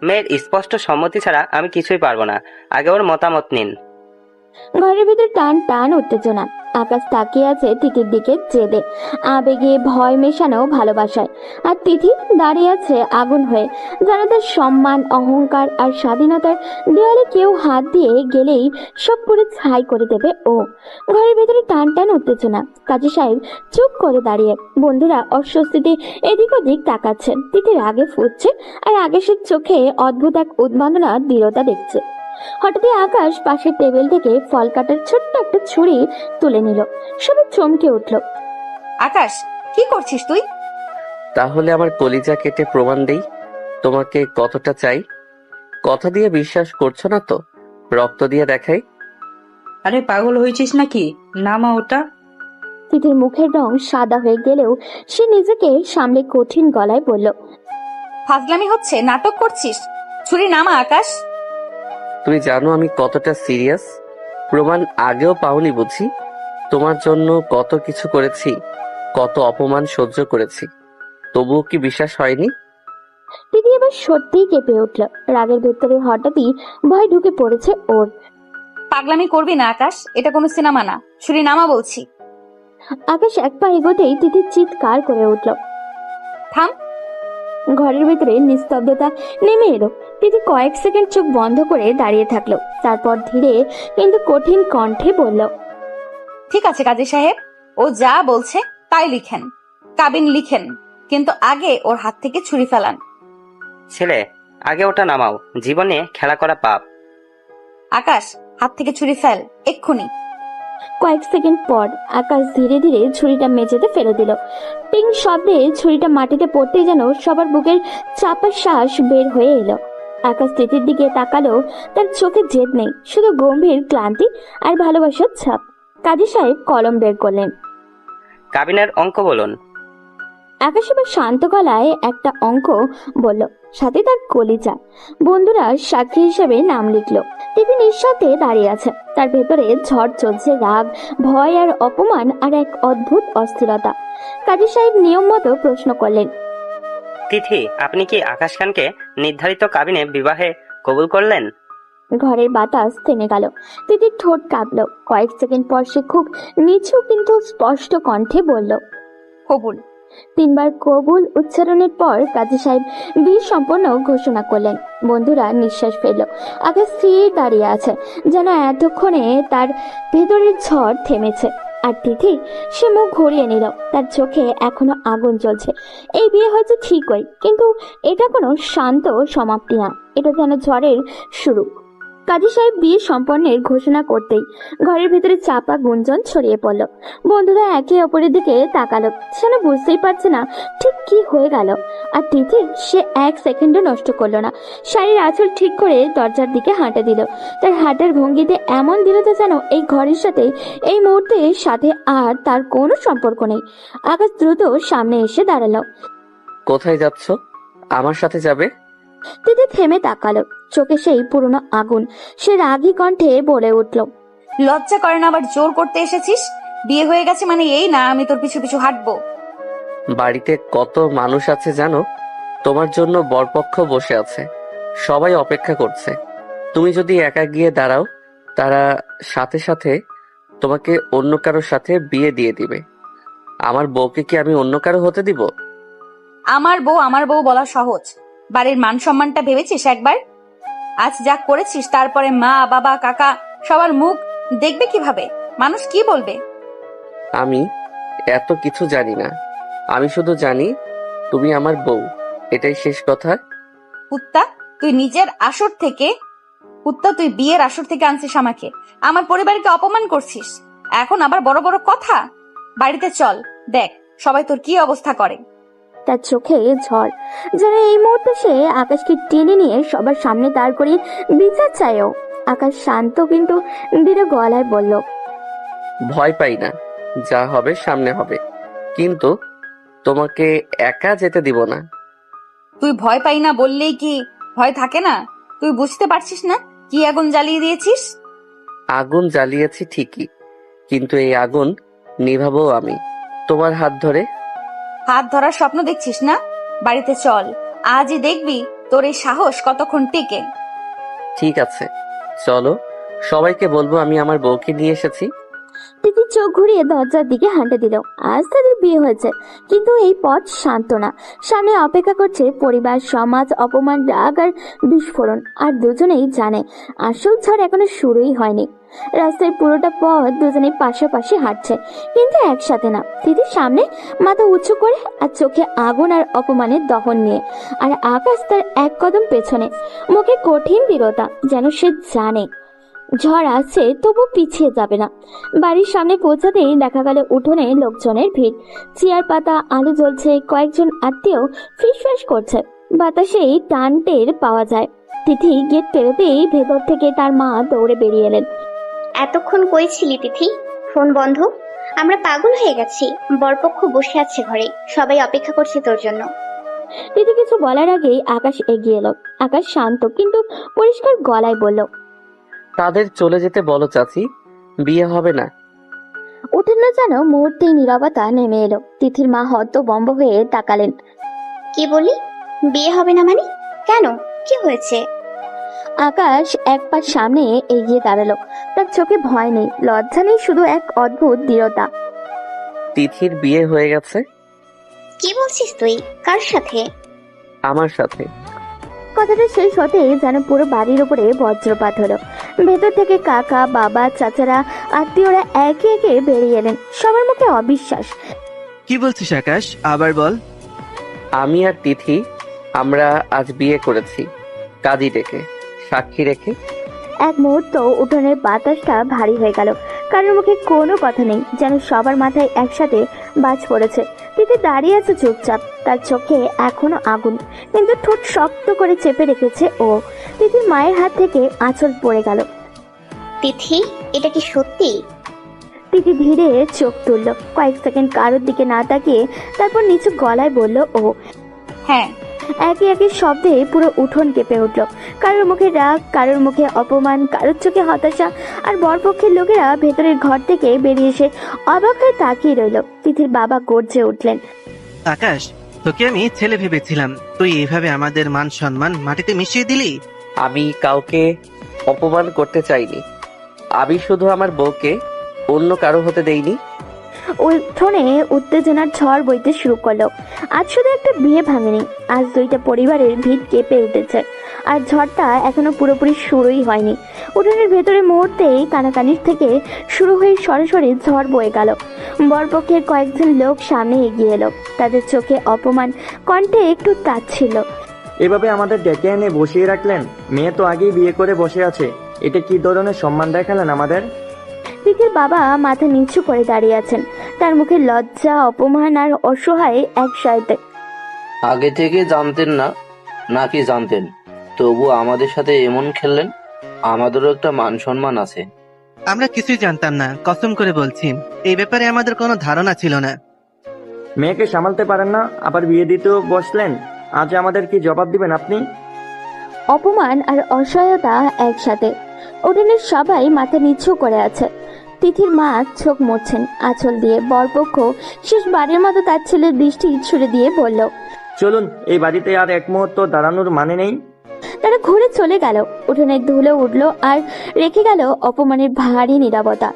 মেয়ের স্পষ্ট সম্মতি ছাড়া আমি কিছুই পারবো না। আগে ওর মতামত নিন। ঘরের ভিতর টান টান উত্তেজনা। আকাশ তাকিয়ে আছে তিথির দিকে জেদে, আবেগে, ভয় মেশানো ভালোবাসায়। আর তিথি দাঁড়িয়ে আছে আগুন হয়ে, যেন তার সম্মান, অহংকার আর স্বাধীনতার দেওয়ালে কেউ হাত দিয়ে গেলেই সব পুরো ছাই করে দেবে ও। ঘরের ভেতরে টান টান উত্তেজনা। কাজী সাহেব চুপ করে দাঁড়িয়ে। বন্ধুরা অস্বস্তিতে এদিক ওদিক তাকাচ্ছে। তিথি রাগে ফুটছে, আর আকাশের চোখে অদ্ভুত এক উন্মাদনা দৃঢ়তা দেখছে। হঠাৎই আকাশ পাশের টেবিল থেকে ফল কাটার ছোট্ট একটা ছুরি তুলে নিল। সবাই চমকে উঠল। আকাশ, কি করছিস তুই? তাহলে আমার কলিজা কেটে প্রমাণ দেই তোমাকে কতটা চাই। কথা দিয়ে বিশ্বাস করছো না তো, রক্ত দিয়ে দেখাই। আরে পাগল হয়েছিস নাকি? নামা ওটা। তিথির মুখের রং সাদা হয়ে গেলেও সে নিজেকে সামলে কঠিন গলায় বলল, ফাজলামি হচ্ছে? নাটক করছিস? ছুরি নামা আকাশ। তুমি জানো আমি কতটা সিরিয়াস। প্রমাণ আগেও পাওনি বুঝি? তোমার জন্য কত কিছু করেছি, কত অপমান সহ্য করেছি, তবুও কি বিশ্বাস হয়নি? তিথি এবার সত্যিই কেঁপে উঠল। রাগের ভেতরে হঠাৎই ভয় ঢুকে পড়েছে ওর। পাগলামি করবি না আকাশ, এটা কোনো সিনেমা না। ছুরি নামা বলছি। আকাশ এক পা এগোতেই তিথি চিৎকার করে উঠল। থাম। ঘরের ভেতরে নিস্তব্ধতা নেমে এলো। তিথি কয়েক সেকেন্ড চোখ বন্ধ করে দাঁড়িয়ে থাকলো। তারপর ধীরে কিন্তু কঠিন কণ্ঠে বলল, ঠিক আছে কাজী সাহেব, ও যা বলছে তাই লিখেন। কাবিন লিখেন, কিন্তু আগে ওর হাত থেকে ছুরি ফেলান। ছেলে, আগে ওটা নামাও। জীবনে খেলা করা পাপ। আকাশ, হাত থেকে ছুরি ফেল এক্ষুনি। কয়েক সেকেন্ড পর আকাশ ধীরে ধীরে ছুরিটা মেঝেতে ফেলে দিল। টিং শব্দে ছুরিটা মাটিতে পড়তেই যেন সবার বুকের চাপা শ্বাস বের হয়ে এলো। আকাশ তিথির দিকে তাকালো। তার চোখে জেদ নেই, শুধু গম্ভীর ক্লান্তি আর ভালোবাসার ছাপ। কাজী সাহেব কলম বের করলেন। কাবিনের অঙ্ক বলুন। আকাশ এবার শান্ত গলায় একটা অঙ্ক বলল, সাথে তার কলিজা। বন্ধুরা সাক্ষী হিসেবে নাম লিখলো। তিথি নিঃশব্দে দাঁড়িয়ে আছে। তার ভেতরে ঝড় চলছে, রাগ, ভয় আর অপমান, আর এক অদ্ভুত অস্থিরতা। কাজী সাহেব নিয়ম মতো প্রশ্ন করলেন, তিথি, আপনি কি আকাশ খানকে নির্ধারিত কাবিনে বিবাহে কবুল করলেন? ঘরের বাতাস থেমে গেল। তিথির ঠোঁট কাঁপলো। কয়েক সেকেন্ড পর সে খুব নিচু কিন্তু স্পষ্ট কণ্ঠে বলল, কবুল। 3 বার কবুল উচ্চারণের পর কাজী সাহেব বিয়ে সম্পন্ন ঘোষণা করলেন। বন্ধুরা নিঃশ্বাস ফেলল। আকাশ স্থির দাঁড়িয়ে আছে, যেন এতক্ষণে তার ভেতরের ঝড় থেমেছে। আর তিথি, সে মুখ ঘুরিয়ে নিল। তার চোখে এখনো আগুন জ্বলছে। এই বিয়ে হয়তো ঠিকই, কিন্তু এটা কোনো শান্ত সমাপ্তি না, এটা যেন ঝড়ের শুরু। কাজী সাহেব বিয়ে সম্পন্নের ঘোষণা করতেই ঘরের ভেতরে চাপা গুঞ্জন ছড়িয়ে পড়ল। বন্ধুরা একে অপরের দিকে তাকালো, যেন বুঝতেই পারছে না ঠিক কি হয়ে গেল। আর তিথি সে এক সেকেন্ডও নষ্ট করলো না, শাড়ির আঁচল ঠিক করে দরজার দিকে হাঁটা দিল। তার হাঁটার ভঙ্গিতে এমন দৃঢ়তা যেন এই ঘরের সাথে এই মুহূর্তের সাথে আর তার কোনো সম্পর্ক নেই। আকাশ দ্রুত সামনে এসে দাঁড়ালো। কোথায় যাচ্ছ? আমার সাথে যাবে? তিথি থেমে তাকালো, চোখে সেই পুরনো আগুন। সে রাগী কণ্ঠে বলে উঠল, লজ্জা করে না আবার জোর করতে এসেছিস? বিয়ে হয়ে গেছে মানে এই না আমি তোর পিছু পিছু হাঁটবো। বাড়িতে কত মানুষ আছে জানো? তোমার জন্য বরপক্ষ বসে আছে, সবাই অপেক্ষা করছে। তুমি যদি একা গিয়ে দাঁড়াও, তারা সাথে সাথে তোমাকে অন্য কারোর সাথে বিয়ে দিয়ে দিবে। আমার বউকে কি আমি অন্য কারো হতে দিব? আমার বউ বলা সহজ, বাড়ির মান সম্মানটা ভেবেছিস একবার? আজ যা করেছিস তারপরে মা বাবা কাকা সবার মুখ দেখবে কিভাবে? মানুষ কি বলবে? আমি এত কিছু জানি না, আমি শুধু জানি তুমি আমার বউ, এটাই শেষ কথা। কুত্তা, তুই বিয়ের আসর থেকে আনছিস আমাকে, আমার পরিবারকে অপমান করছিস, এখন আবার বড় বড় কথা। বাড়িতে চল, দেখ সবাই তোর কি অবস্থা করে। তার চোখে ঝড়, যেন এই মুহূর্তে সে আকাশকে টেনে নিয়ে সবার সামনে দাঁড় করিয়ে বিচার চায়ও। আকাশ শান্ত কিন্তু দৃঢ় গলায় বলল, ভয় পাই না, যা হবে সামনে হবে, কিন্তু তোমাকে একা যেতে দিব না। তুই ভয় পাই না বললেই কি ভয় থাকে না? তুই বুঝতে পারছিস না কি আগুন জ্বালিয়ে দিয়েছিস? আগুন জ্বালিয়েছি ঠিকই, কিন্তু এই আগুন নিভাবো আমি, তোমার হাত ধরে। হাত ধরার স্বপ্ন দেখছিস না? বাড়িতে চল, আজই দেখবি তোর এই সাহস কতক্ষণ টিকে। ঠিক আছে চলো, সবাইকে বলবো আমি আমার বউকে নিয়ে এসেছি। তিথি চোখ ঘুরিয়ে দরজার দিকে হাঁটা দিল। আজ তাদের বিয়ে হয়েছে, কিন্তু এই পথ শান্ত না। সামনে অপেক্ষা করছে পরিবার, সমাজ, অপমান, রাগ আর বিস্ফোরণ। আর দুজনেই জানে আসল ঝড় এখনো শুরুই হয়নি। রাস্তায় পুরোটা পথ দুজনেই পাশাপাশি হাঁটছে, কিন্তু একসাথে না। তিথির সামনে, মাথা উঁচু করে আর চোখে আগুন আর অপমানের দহন নিয়ে। আর আকাশ তার এক কদম পেছনে, মুখে কঠিন দৃঢ়তা, যেন সে জানে ঝড় আসছে তবু পিছিয়ে যাবে না। বাড়ির সামনে পৌঁছাতেই দেখা গেল উঠোনে লোকজনের ভিড়, চেয়ার পাতা, আলো জ্বলছে, কয়েকজন আত্মীয় ফিসফাস করছে, বাতাসেই টান টের পাওয়া যায়। তিথি গেট পেরোতেই ভেতর থেকে তার মা দৌড়ে বেরিয়ে এলেন। এতক্ষণ কই ছিলি তিথি? ফোন বন্ধ? আমরা পাগল হয়ে গেছি। বরপক্ষ বসে আছে ঘরে, সবাই অপেক্ষা করছে তোর জন্য। তিথি কিছু বলার আগেই আকাশ এগিয়ে এলো। আকাশ শান্ত কিন্তু পরিষ্কার গলায় বলল, তাদের চলে যেতে বলো চাচি, বিয়ে হবে না। উঠেন না যেন মুহূর্তেই নীরবতা নেমে এলো। তিথির মা হতভম্ব হয়ে তাকালেন। কি বলি? বিয়ে হবে না মানে? কেন, কি হয়েছে? আকাশ এক পা সামনে এগিয়ে দাঁড়ালো। তার চোখে ভয় নেই, লজ্জা নেই, শুধু এক অদ্ভুত দৃঢ়তা। তিথির বিয়ে হয়ে গেছে। কি বলছিস তুই? কার সাথে? আমার সাথে। কথাটা শেষ হতে যেন পুরো বাড়ির উপরে বজ্রপাত হলো। ভেতর থেকে কাকা, বাবা, চাচারা, আত্মীয়রা একে একে বেরিয়ে এলেন। সবার মুখে অবিশ্বাস। কি বলছিস আকাশ, আবার বল। আমি আর তিথি আমরা আজ বিয়ে করেছি, কাজী ডেকে, সাক্ষী রেখে। এক মুহূর্ত উঠোনের বাতাসটা ভারী হয়ে গেল। কারোর মুখে কোনো কথা নেই, যেন সবার মাথায় একসাথে বাজ পড়েছে। তিথি দাঁড়িয়ে আছে চুপচাপ, তার চোখে এখনো আগুন, কিন্তু ঠোঁট শক্ত করে চেপে রেখেছে ও। তিথির মায়ের হাত থেকে আঁচল পড়ে গেল। তিথি, এটা কি সত্যি? তিথি ধীরে চোখ তুলল, কয়েক সেকেন্ড কারোর দিকে না তাকিয়ে তারপর নিচু গলায় বলল ও। হ্যাঁ। একে একে শব্দে পুরো উঠোন কেঁপে উঠল। কারোর মুখে রাগ, কারোর মুখে অপমান, কারোর চোখে হতাশা। আর বরপক্ষের লোকেরা ভেতরের ঘর থেকে বেরিয়ে এসে অবাক হয়ে তাকিয়ে রইল। তিথির বাবা গর্জে উঠলেন, আকাশ, তোকে আমি ছেলে ভেবেছিলাম, তুই এইভাবে আমাদের মান সম্মান মাটিতে মিশিয়ে দিলি। আমি কাউকে অপমান করতে চাইনি, আমি শুধু আমার বউকে অন্য কারো হতে দেইনি। উঠোনে উত্তেজনার ঝড় বইতে শুরু করলো। আজ শুধু একটা বিয়ে ভাঙেনি, আজ দুইটা পরিবারের ভিড় কেঁপে উঠেছে। আর ঝড়টা এখনো পুরোপুরি শুরুই হয়নি। উঠোনের ভেতরে মুহূর্তেই কানাকানির থেকে শুরু হয়ে সরাসরি ঝড় বয়ে গেল। বরপক্ষের কয়েকজন লোক সামনে এগিয়ে এলো, তাদের চোখে অপমান, কণ্ঠে একটু তাচ্ছিল্য। এভাবে আমাদের ডেকে এনে বসিয়ে রাখলেন? মেয়ে তো আগেই বিয়ে করে বসে আছে, এটা কি ধরনের সম্মান দেখালেন আমাদের? তিথির বাবা মাথা নিচু করে দাঁড়িয়ে আছেন, তার মুখে লজ্জা, অপমান আর অসহায় একসাথে। আগে থেকে জানতেন না নাকি জানতেন তবু আমাদের সাথে এমন খেললেন? আমাদেরও একটা মান সম্মান আছে। আমরা কিছুই জানতাম না, কসম করে বলছি। এই ব্যাপারে আমাদের কোনো ধারণা ছিল না। মেয়েকে সামলাতে পারেন না, আবার বিয়ে দিতেও বসলেন। আজ আমাদের কি জবাব দিবেন আপনি? অপমান আর অসহায়তা একসাথে। উঠোনের সবাই মাথা নিচু করে আছে। তিথির মা চোখ মুছছেন আঁচল দিয়ে। বরপক্ষ শেষবারের মতো তার ছেলের দৃষ্টি ছুড়ে দিয়ে বলল, চলুন, এই বাড়িতে আর এক মুহূর্ত দাঁড়ানোর মানে নেই। তারা ঘুরে চলে গেল। উঠোনের ধুলো উঠল আর রেখে গেল অপমানের ভারী নীরবতা।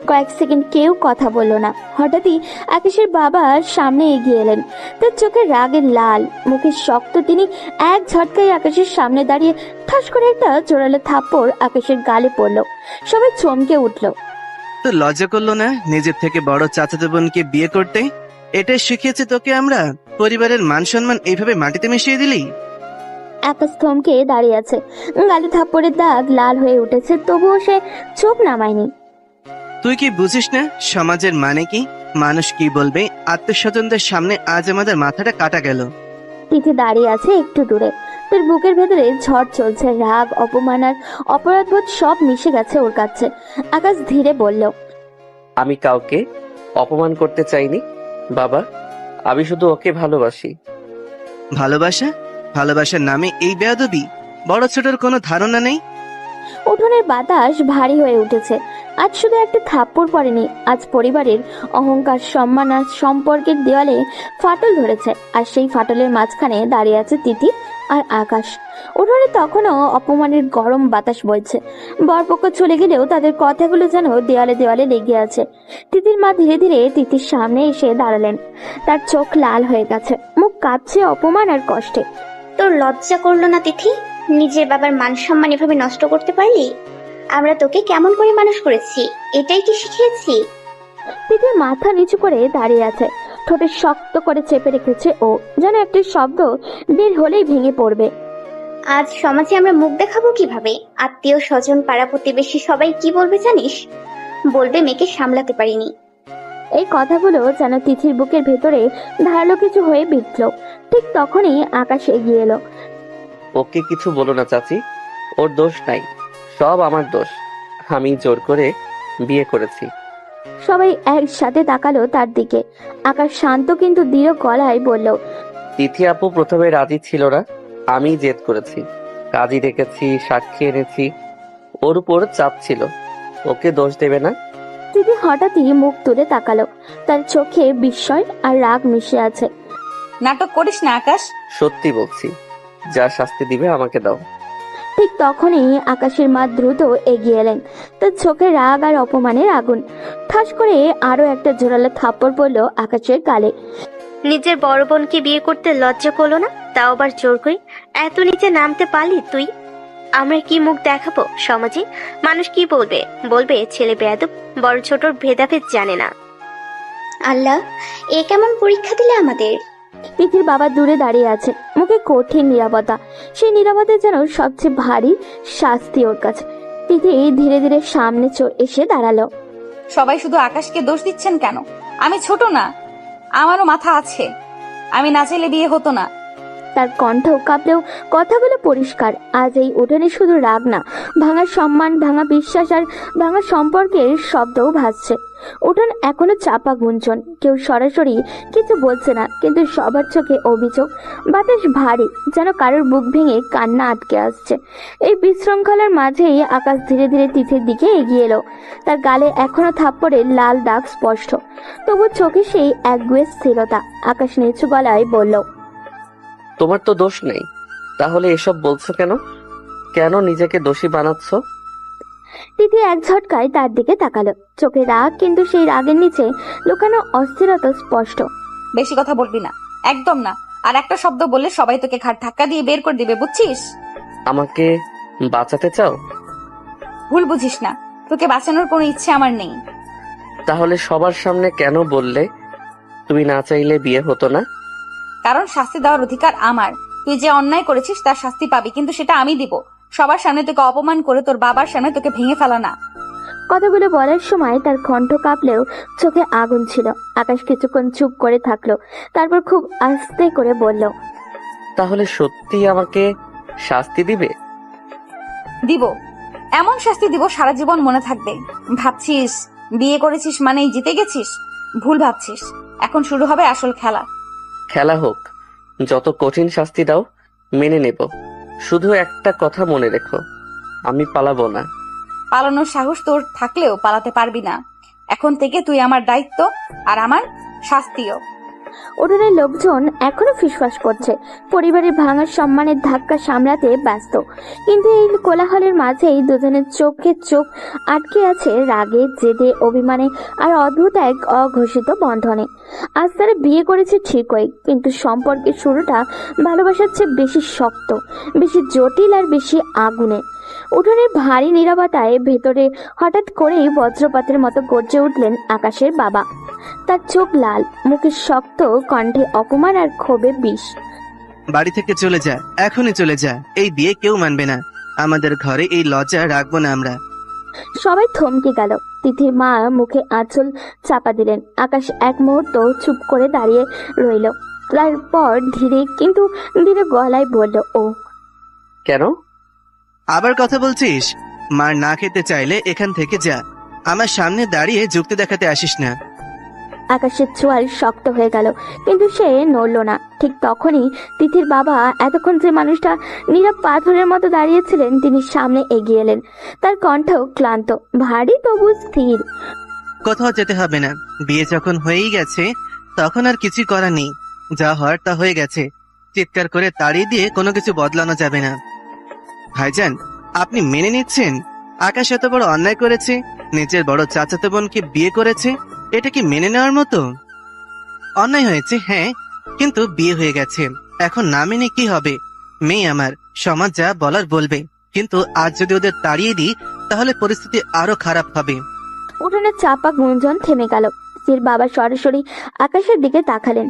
কয়েক সেকেন্ড কেউ কথা বলল না। হঠাৎই আকাশের বাবা সামনে এগিয়ে এলেন। তার চোখে রাগের লাল, মুখে শক্ত। তিনি এক ঝটকায় আকাশের সামনে দাঁড়িয়ে ঠাস করে একটা জোরালো থাপ্পড় আকাশের গালে পড়ল। সবাই চমকে উঠল। তো লজ্জা করলো না নিজের থেকে বড় চাচাতো বোনকে বিয়ে করতে? এটাই শিখিয়েছে তোকে আমরা? পরিবারের মান সম্মান এইভাবে মাটিতে মিশিয়ে দিলি? আকাশ থমকে দাঁড়িয়ে আছে। গালে থাপ্পড়ের দাগ লাল হয়ে উঠেছে, তবুও সে চোখ নামায়নি। তুই কি বুঝিস না সমাজের মানে কি? মানুষ কি বলবে? আত্মীয়স্বজনদের সামনে আজ আমাদের মাথাটা কাটা গেল। তিথি দাঁড়িয়ে আছে একটু দূরে। তার বুকের ভেতরে ঝড় চলছে। রাগ, অপমান আর অপরাধবোধ সব মিশে গেছে ওর কাছে। আকাশ ধীরে বলল, আমি কাউকে অপমান করতে চাইনি বাবা, আমি শুধু ওকে ভালোবাসি। ভালোবাসা? ভালোবাসার নামে এই বেয়াদবি? বড় ছোটর কোনো ধারণা নেই? উঠোনের বাতাস ভারী হয়ে উঠেছে। আজ শুধু একটা থাপ্পড় পড়েনি, আজ পরিবারের অহংকার, সম্মান আর সম্পর্কের দেওয়ালে ফাটল ধরেছে। আর সেই ফাটলের মাঝখানে দাঁড়িয়ে আছে তিথি আর আকাশ। উঠোনে তখনও অপমানের গরম বাতাস বইছে। বরপক্ষ চলে গেলেও তাদের কথাগুলো যেন দেওয়ালে দেওয়ালে লেগে আছে। তিথির মা ধীরে ধীরে তিথির সামনে এসে দাঁড়ালেন। তার চোখ লাল হয়ে গেছে, মুখ কাঁপছে অপমান আর কষ্টে। তোর লজ্জা করলো না তিথি? নিজের বাবার মান সম্মান এভাবে নষ্ট করতে পারলি? আমরা তোকে কেমন করে মানুষ করেছি এটাই কি শিখিয়েছি? তিথি মাথা নিচু করে দাঁড়িয়ে আছে। ঠোঁটে শক্ত করে চেপে রেখেছে ও, যেন একটা শব্দ বের হলেই ভেঙে পড়বে। আজ সমাজে আমরা মুখ দেখাবো কিভাবে? আত্মীয় স্বজন, পাড়া প্রতিবেশী সবাই কি বলবে জানিস? বলবে মেয়েকে সামলাতে পারিনি। এই কথাগুলো যেন তিথির বুকের ভেতরে ধারালো কিছু হয়ে বিঁধল। ঠিক তখনই আকাশ এগিয়ে এলো। ওকে কিছু বলো না চাচি, ওর দোষ নাই, সব আমার দোষ। আমি জোর করে বিয়ে করেছি। সবাই একসাথে তাকালো তার দিকে। আকাশ শান্ত কিন্তু দৃঢ় গলায় বলল, তিথি আপু প্রথমে রাজি ছিল না, আমি জেদ করেছি, কাজী ডেকেছি, সাক্ষী এনেছি, ওর উপর চাপ ছিল। ওকে দোষ দেবে না। তিথি হঠাৎই মুখ তুলে তাকালো। তার চোখে বিস্ময় আর রাগ মিশে আছে। নাটক করিস না আকাশ। সত্যি বলছি, যা শাস্তি দিবে আমাকে দাও। ঠিক তখনই আকাশের মা দ্রুত এগিয়ে এলেন। তার চোখে রাগ আর অপমানের আগুন। ঠাস করে আরো একটা জোরালো থাপ্পড় পড়লো আকাশের গালে। নিজের বড় বোনকে বিয়ে করতে লজ্জা করলো না? তাও আবার জোর করে? এত নিচে নামতে পারলি তুই? আমরা কি মুখ দেখাবো সমাজে? মানুষ কি বলবে? বলবে ছেলে বেয়াদব, বড় ছোটর ভেদাভেদ জানে না। আল্লাহ, এ কেমন পরীক্ষা দিলে আমাদের? তিথির বাবা দূরে দাঁড়িয়ে আছে, মুখে কঠিন নীরবতা। সেই নীরবতা যেন সবচেয়ে ভারী শাস্তি ওর কাছে। তিথি ধীরে ধীরে সামনে এসে দাঁড়ালো। সবাই শুধু আকাশকে দোষ দিচ্ছেন কেন? আমি ছোট না, আমারও মাথা আছে। আমি না চাইলে বিয়ে হতো না। তার কণ্ঠ কাঁপলেও কথাগুলো পরিষ্কার। আজ এই উঠোনে শুধু রাগ না, ভাঙা সম্মান, ভাঙা বিশ্বাস আর ভাঙা সম্পর্কের শব্দও ভাসছে। উঠোন এখনো চাপা গুঞ্জন। কেউ সরাসরি কিছু বলছে না, কিন্তু সবার চোখে অভিযোগ। বাতাস ভারী, যেন কারোর বুক ভেঙে কান্না আটকে আসছে। এই বিশৃঙ্খলার মাঝেই আকাশ ধীরে ধীরে তিথির দিকে এগিয়ে এলো। তার গালে এখনো থাপ্পড়ের লাল দাগ স্পষ্ট, তবু চোখে সেই একগুঁয়ে স্থিরতা। আকাশ নিচু গলায় বলল, তোমার তো দোষ নেই, তাহলে এসব বলছো কেন? কেন নিজেকে দোষী বানাচ্ছ? তিথি এক ঝটকায় তার দিকে তাকালো। চোখে রাগ, কিন্তু সেই রাগের নিচে লুকানো অস্থিরতা স্পষ্ট। বেশি কথা বলবি না, একদম না। আর একটা শব্দ বললে সবাই তোকে ঘাট ধাক্কা দিয়ে বের করে দিবে, বুঝছিস? আমাকে বাঁচাতে চাও? ভুল বুঝিস না, তোকে বাঁচানোর কোনো ইচ্ছে আমার নেই। তাহলে সবার সামনে কেন বললে তুমি না চাইলে বিয়ে হতো না? কারণ শাস্তি দেওয়ার অধিকার আমার। তুই যে অন্যায় করেছিস তার শাস্তি পাবি, কিন্তু সেটা আমি দিব। সবার সামনে তোকে অপমান করে তোর বাবার সামনে তোকে ভেঙে ফেলা না। কথাগুলো বলার সময় তার কণ্ঠ কাঁপলেও চোখে আগুন ছিল। আকাশ কিছুক্ষণ চুপ করে থাকলো, তারপর খুব আস্তে করে বলল, তাহলে সত্যি আমাকে শাস্তি দিবে? দিব, এমন শাস্তি দিব সারা জীবন মনে থাকবে। ভাবছিস বিয়ে করেছিস মানেই জিতে গেছিস? ভুল ভাবছিস। এখন শুরু হবে আসল খেলা। খেলা হোক, যত কঠিন শাস্তি দাও মেনে নেব। শুধু একটা কথা মনে রেখো, আমি পালাবো না। পালানোর সাহস তোর থাকলেও পালাতে পারবি না। এখন থেকে তুই আমার দায়িত্ব আর আমার শাস্তিও। উঠোনের লোকজন এখনো ফিসফাস করছে, পরিবারের ভাঙার সম্মানের ধাক্কা সামলাতে ব্যস্ত। কিন্তু এই কোলাহলের মাঝেই দুজনের চোখে চোখ আটকে আছে রাগে, জেদে, অভিমানে আর অদ্ভুত এক অঘোষিত বন্ধনে। আজ তারা বিয়ে করেছে ঠিকই, কিন্তু সম্পর্কের শুরুটা ভালোবাসার চেয়ে বেশি শক্ত, বেশি জটিল আর বেশি আগুনে। উঠোনের ভারী নীরবতায় ভেতরে হঠাৎ করেই বজ্রপাতের মতো গর্জে উঠলেন আকাশের বাবা। তার চোখ লাল, মুখে শক্ত, কণ্ঠে অপমান আর ক্ষোভে বিষ। বাড়ি থেকে চলে যা, এখনই চলে যা। এই বিয়ে কেউ মানবে না। আমাদের ঘরে এই লজ্জা রাখবো না আমরা। সবাই থমকে গেল। তিথির মা মুখে আঁচল চাপা দিলেন। আকাশ এক মুহূর্ত চুপ করে দাঁড়িয়ে রইল, তারপর ধীরে কিন্তু ধীরে গলায় বলল, ও কেন? আবার কথা বলছিস? মার না খেতে চাইলে এখান থেকে যা। আমার সামনে দাঁড়িয়ে যুক্তি দেখাতে আসিস না। আকাশের চোয়াল শক্ত হয়ে গেল, কিন্তু সে নড়ল না। ঠিক তখনই তিথির বাবা, এতক্ষণ যে মানুষটা নীরব পাথরের মতো দাঁড়িয়েছিলেন, তিনি সামনে এগিয়ে এলেন। তার কণ্ঠ ক্লান্ত, ভারী তবু স্থির। কোথাও যেতে হবে না। বিয়ে যখন হয়েই গেছে তখন আর কিছু করার নেই। যা হওয়ার তা হয়ে গেছে। চিৎকার করে তাড়িয়ে দিয়ে কোনো কিছু বদলানো যাবে না। ভাইজান, আপনি মেনে নিচ্ছেন আকাশ এত বড় অন্যায় করেছে? নিজের বড় চাচাতো বোনকে বিয়ে করেছে, এটা কি মেনে নেওয়ার মতো? অন্যায় হয়েছে, হ্যাঁ, কিন্তু বিয়ে হয়ে গেছে। এখন না মেনে কি হবে? মেয়ে আমার, সমাজ যা বলার বলবে। কিন্তু আজ যদি ওদের তাড়িয়ে দিই তাহলে পরিস্থিতি আরো খারাপ হবে। উঠোনের চাপা গুঞ্জন থেমে গেল। তিথির বাবা সরাসরি আকাশের দিকে তাকালেন।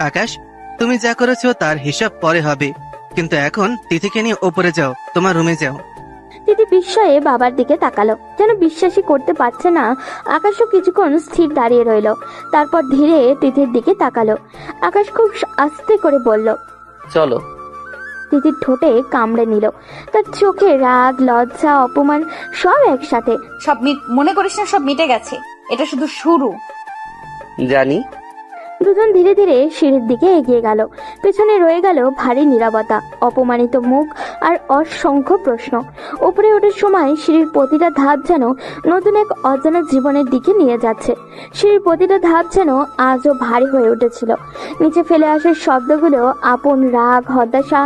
আকাশ, তুমি যা করেছো তার হিসাব পরে হবে, কিন্তু এখন তিথিকে নিয়ে ওপরে যাও, তোমার রুমে যাও। তিথি বিস্ময়ে বাবার দিকে তাকালো, যেন বিশ্বাসই করতে পারছে না। আকাশও কিছুক্ষণ স্থির দাঁড়িয়ে রইল, তারপর ধীরে তিথির দিকে তাকালো। আকাশ খুব আস্তে করে বলল, চলো। তিথির ঠোঁটে কামড়ে নিল। তার চোখে রাগ, লজ্জা, অপমান সব একসাথে। সব মনে করিস না সব মিটে গেছে, এটা শুধু শুরু। জানি। দুজন ধীরে ধীরে সিঁড়ির দিকে এগিয়ে গেল। পেছনে রয়ে গেল ভারী নীরবতা, অপমানিত মুখ আর অসংখ্য প্রশ্ন। উপরে ওঠার সময় সিঁড়ির প্রতিটা ধাপ যেন নতুন এক অজানা জীবনের দিকে নিয়ে যাচ্ছে। সিঁড়ির প্রতিটা ধাপ যেন আজও ভারী হয়ে উঠেছিল। নিচে ফেলে আসার শব্দগুলো, আপন রাগ, হতাশা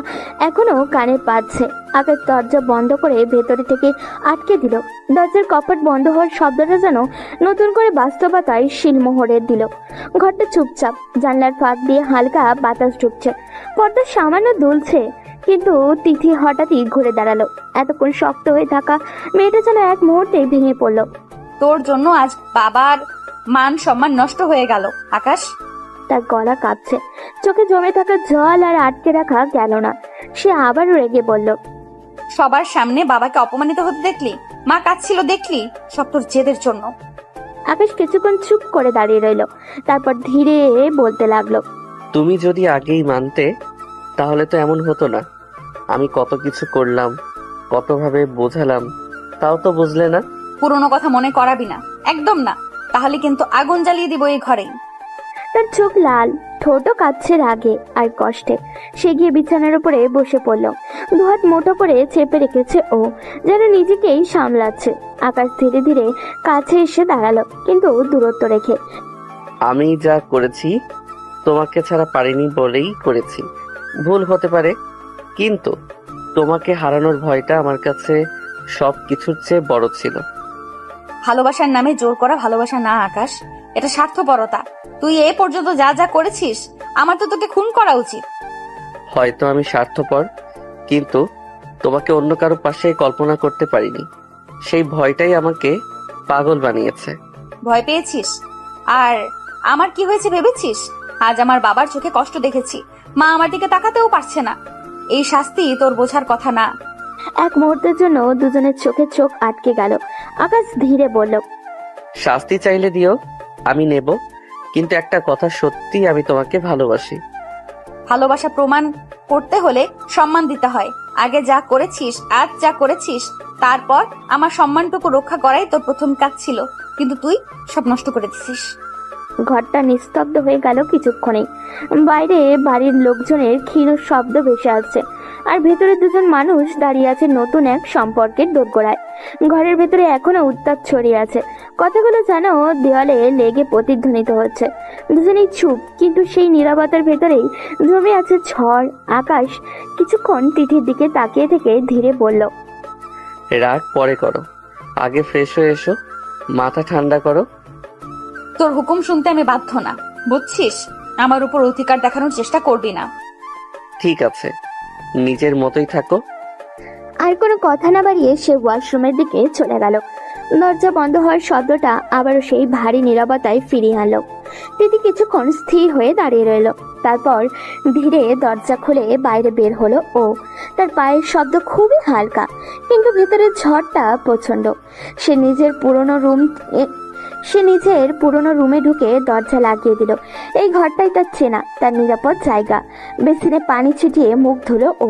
এখনো কানে পাচ্ছে। আকাশ দরজা বন্ধ করে ভেতরে থেকে আটকে দিল। দরজার কপাট বন্ধ হওয়ার শব্দটা যেন নতুন করে বাস্তবতায় শিলমোহরে দিল। ঘরটা চুপচাপ, জানলার ফাঁক দিয়ে হালকা বাতাস ঢুকছে, পর্দা সামান্য দুলছে। কিন্তু তিথি হঠাৎই ঘুরে দাঁড়ালো। এতক্ষণ শক্ত হয়ে থাকা মেয়েটা যেন এক মুহূর্তে ভেঙে পড়ল। তোর জন্য আজ বাবার মান সম্মান নষ্ট হয়ে গেল আকাশ। তার গলা কাঁপছে, চোখে জমে থাকা জল আর আটকে রাখা গেল না। সে আবার রেগে বলল, সবার সামনে বাবাকে অপমানিত হতে দেখলি, মা কাঁদছিল দেখলি, সব তোর জেদের জন্য। আকাশ কিছুক্ষণ চুপ করে দাঁড়িয়ে রইল, তারপর ধীরে বলতে লাগলো, তুমি যদি আগেই মানতে তাহলে তো এমন হতো না। আমি কত কিছু করলাম, কতভাবে বোঝালাম, তাও তো বুঝলে না। পুরনো কথা মনে করাবি না, একদম না, তাহলে কিন্তু আগুন জ্বালিয়ে দিব এই ঘরে। তার চোখ লাল, ঠোঁটও কাঁপছে রাগে আর কষ্টে। সে গিয়ে বিছানার উপরে বসে পড়ল। দুহাত মুঠো করে চেপে রেখেছে ও, যেন নিজেকেই সামলাচ্ছে। আকাশ ধীরে ধীরে কাছে এসে দাঁড়ালো, কিন্তু দূরত্ব রেখে। আমি যা করেছি তোমাকে ছাড়া পারিনি বলেই করেছি। ভুল হতে পারে, কিন্তু তোমাকে হারানোর ভয়টা আমার কাছে সব কিছুর চেয়ে বড় ছিল। ভালোবাসার নামে জোর করা ভালোবাসা না আকাশ, এটা স্বার্থপরতা। তুই এ পর্যন্ত যা যা করেছিস, আমার তো তোকে খুন করা উচিত। হয়তো আমি স্বার্থপর, কিন্তু তোমাকে অন্য কারো পাশে কল্পনা করতে পারিনি। সেই ভয়টাই আমাকে পাগল বানিয়েছে। ভয় পেয়েছিস? আর আমার কি হয়েছে ভেবেছিস? আজ আমার বাবার চোখে কষ্ট দেখেছি, মা আমার দিকে তাকাতেও পারছে না। এই শাস্তি তোর বোঝার কথা না। এক মুহূর্তের জন্য দুজনের চোখে চোখ আটকে গেল। আকাশ ধীরে বলল, শাস্তি চাইলে দিও, আমি নেব, কিন্তু একটা কথা সত্যি, আমি তোমাকে ভালোবাসি। ভালোবাসা প্রমাণ করতে হলে সম্মান দিতে হয়। আগে যা করেছিস, আজ যা করেছিস, তারপর আমার সম্মানটুকু রক্ষা করাই তোর প্রথম কাজ ছিল, কিন্তু তুই সব নষ্ট করে দিছিস। ঘরটা নিস্তব্ধ হয়ে গেল কিছুক্ষণেই। বাইরে বাড়ির লোকজনের ক্ষীণ শব্দ ভেসে আসছে, আর ভেতরে দুজন মানুষ দাঁড়িয়ে আছে নতুন এক সম্পর্কের দোরগোড়ায়। ঘরের ভেতরে এখনো উত্তাপ ছড়িয়ে আছে, কথাগুলো যেন দেওয়ালে লেগে প্রতিধ্বনিত হচ্ছে। দুজনেই চুপ, কিন্তু সেই নীরবতার ভেতরেই জমে আছে ঝড়। আকাশ কিছুক্ষণ তিথির দিকে তাকিয়ে থেকে ধীরে বলল, রাগ পরে করো, আগে ফ্রেশ হয়ে এসো, মাথা ঠান্ডা করো। তোর হুকুম শুনতে আমি বাধ্য না, বুঝছিস? আমার উপর অধিকার দেখানোর চেষ্টা করবি না। ঠিক আছে, নিজের মতোই থাকো। আর কোনো কথা না বাড়িয়ে সে ওয়াশরুমের দিকে চলে গেল। দরজা বন্ধ হওয়ার শব্দটা আবারও সেই ভারী নীরবতায় ফিরিয়ে আনলো। তিথি কিছুক্ষণ স্থির হয়ে দাঁড়িয়ে রইল, তারপর ধীরে দরজা খুলে বাইরে বের হলো। ও তার পায়ের শব্দ খুবই হালকা, কিন্তু ভেতরের ঝড়টা প্রচন্ড। সে নিজের পুরনো রুমে ঢুকে দরজা লাগিয়ে দিল। এই ঘরটাই তার চেনা, তার নিরাপদ জায়গা। বেসিনে পানি ছিটিয়ে মুখ ধুলো ও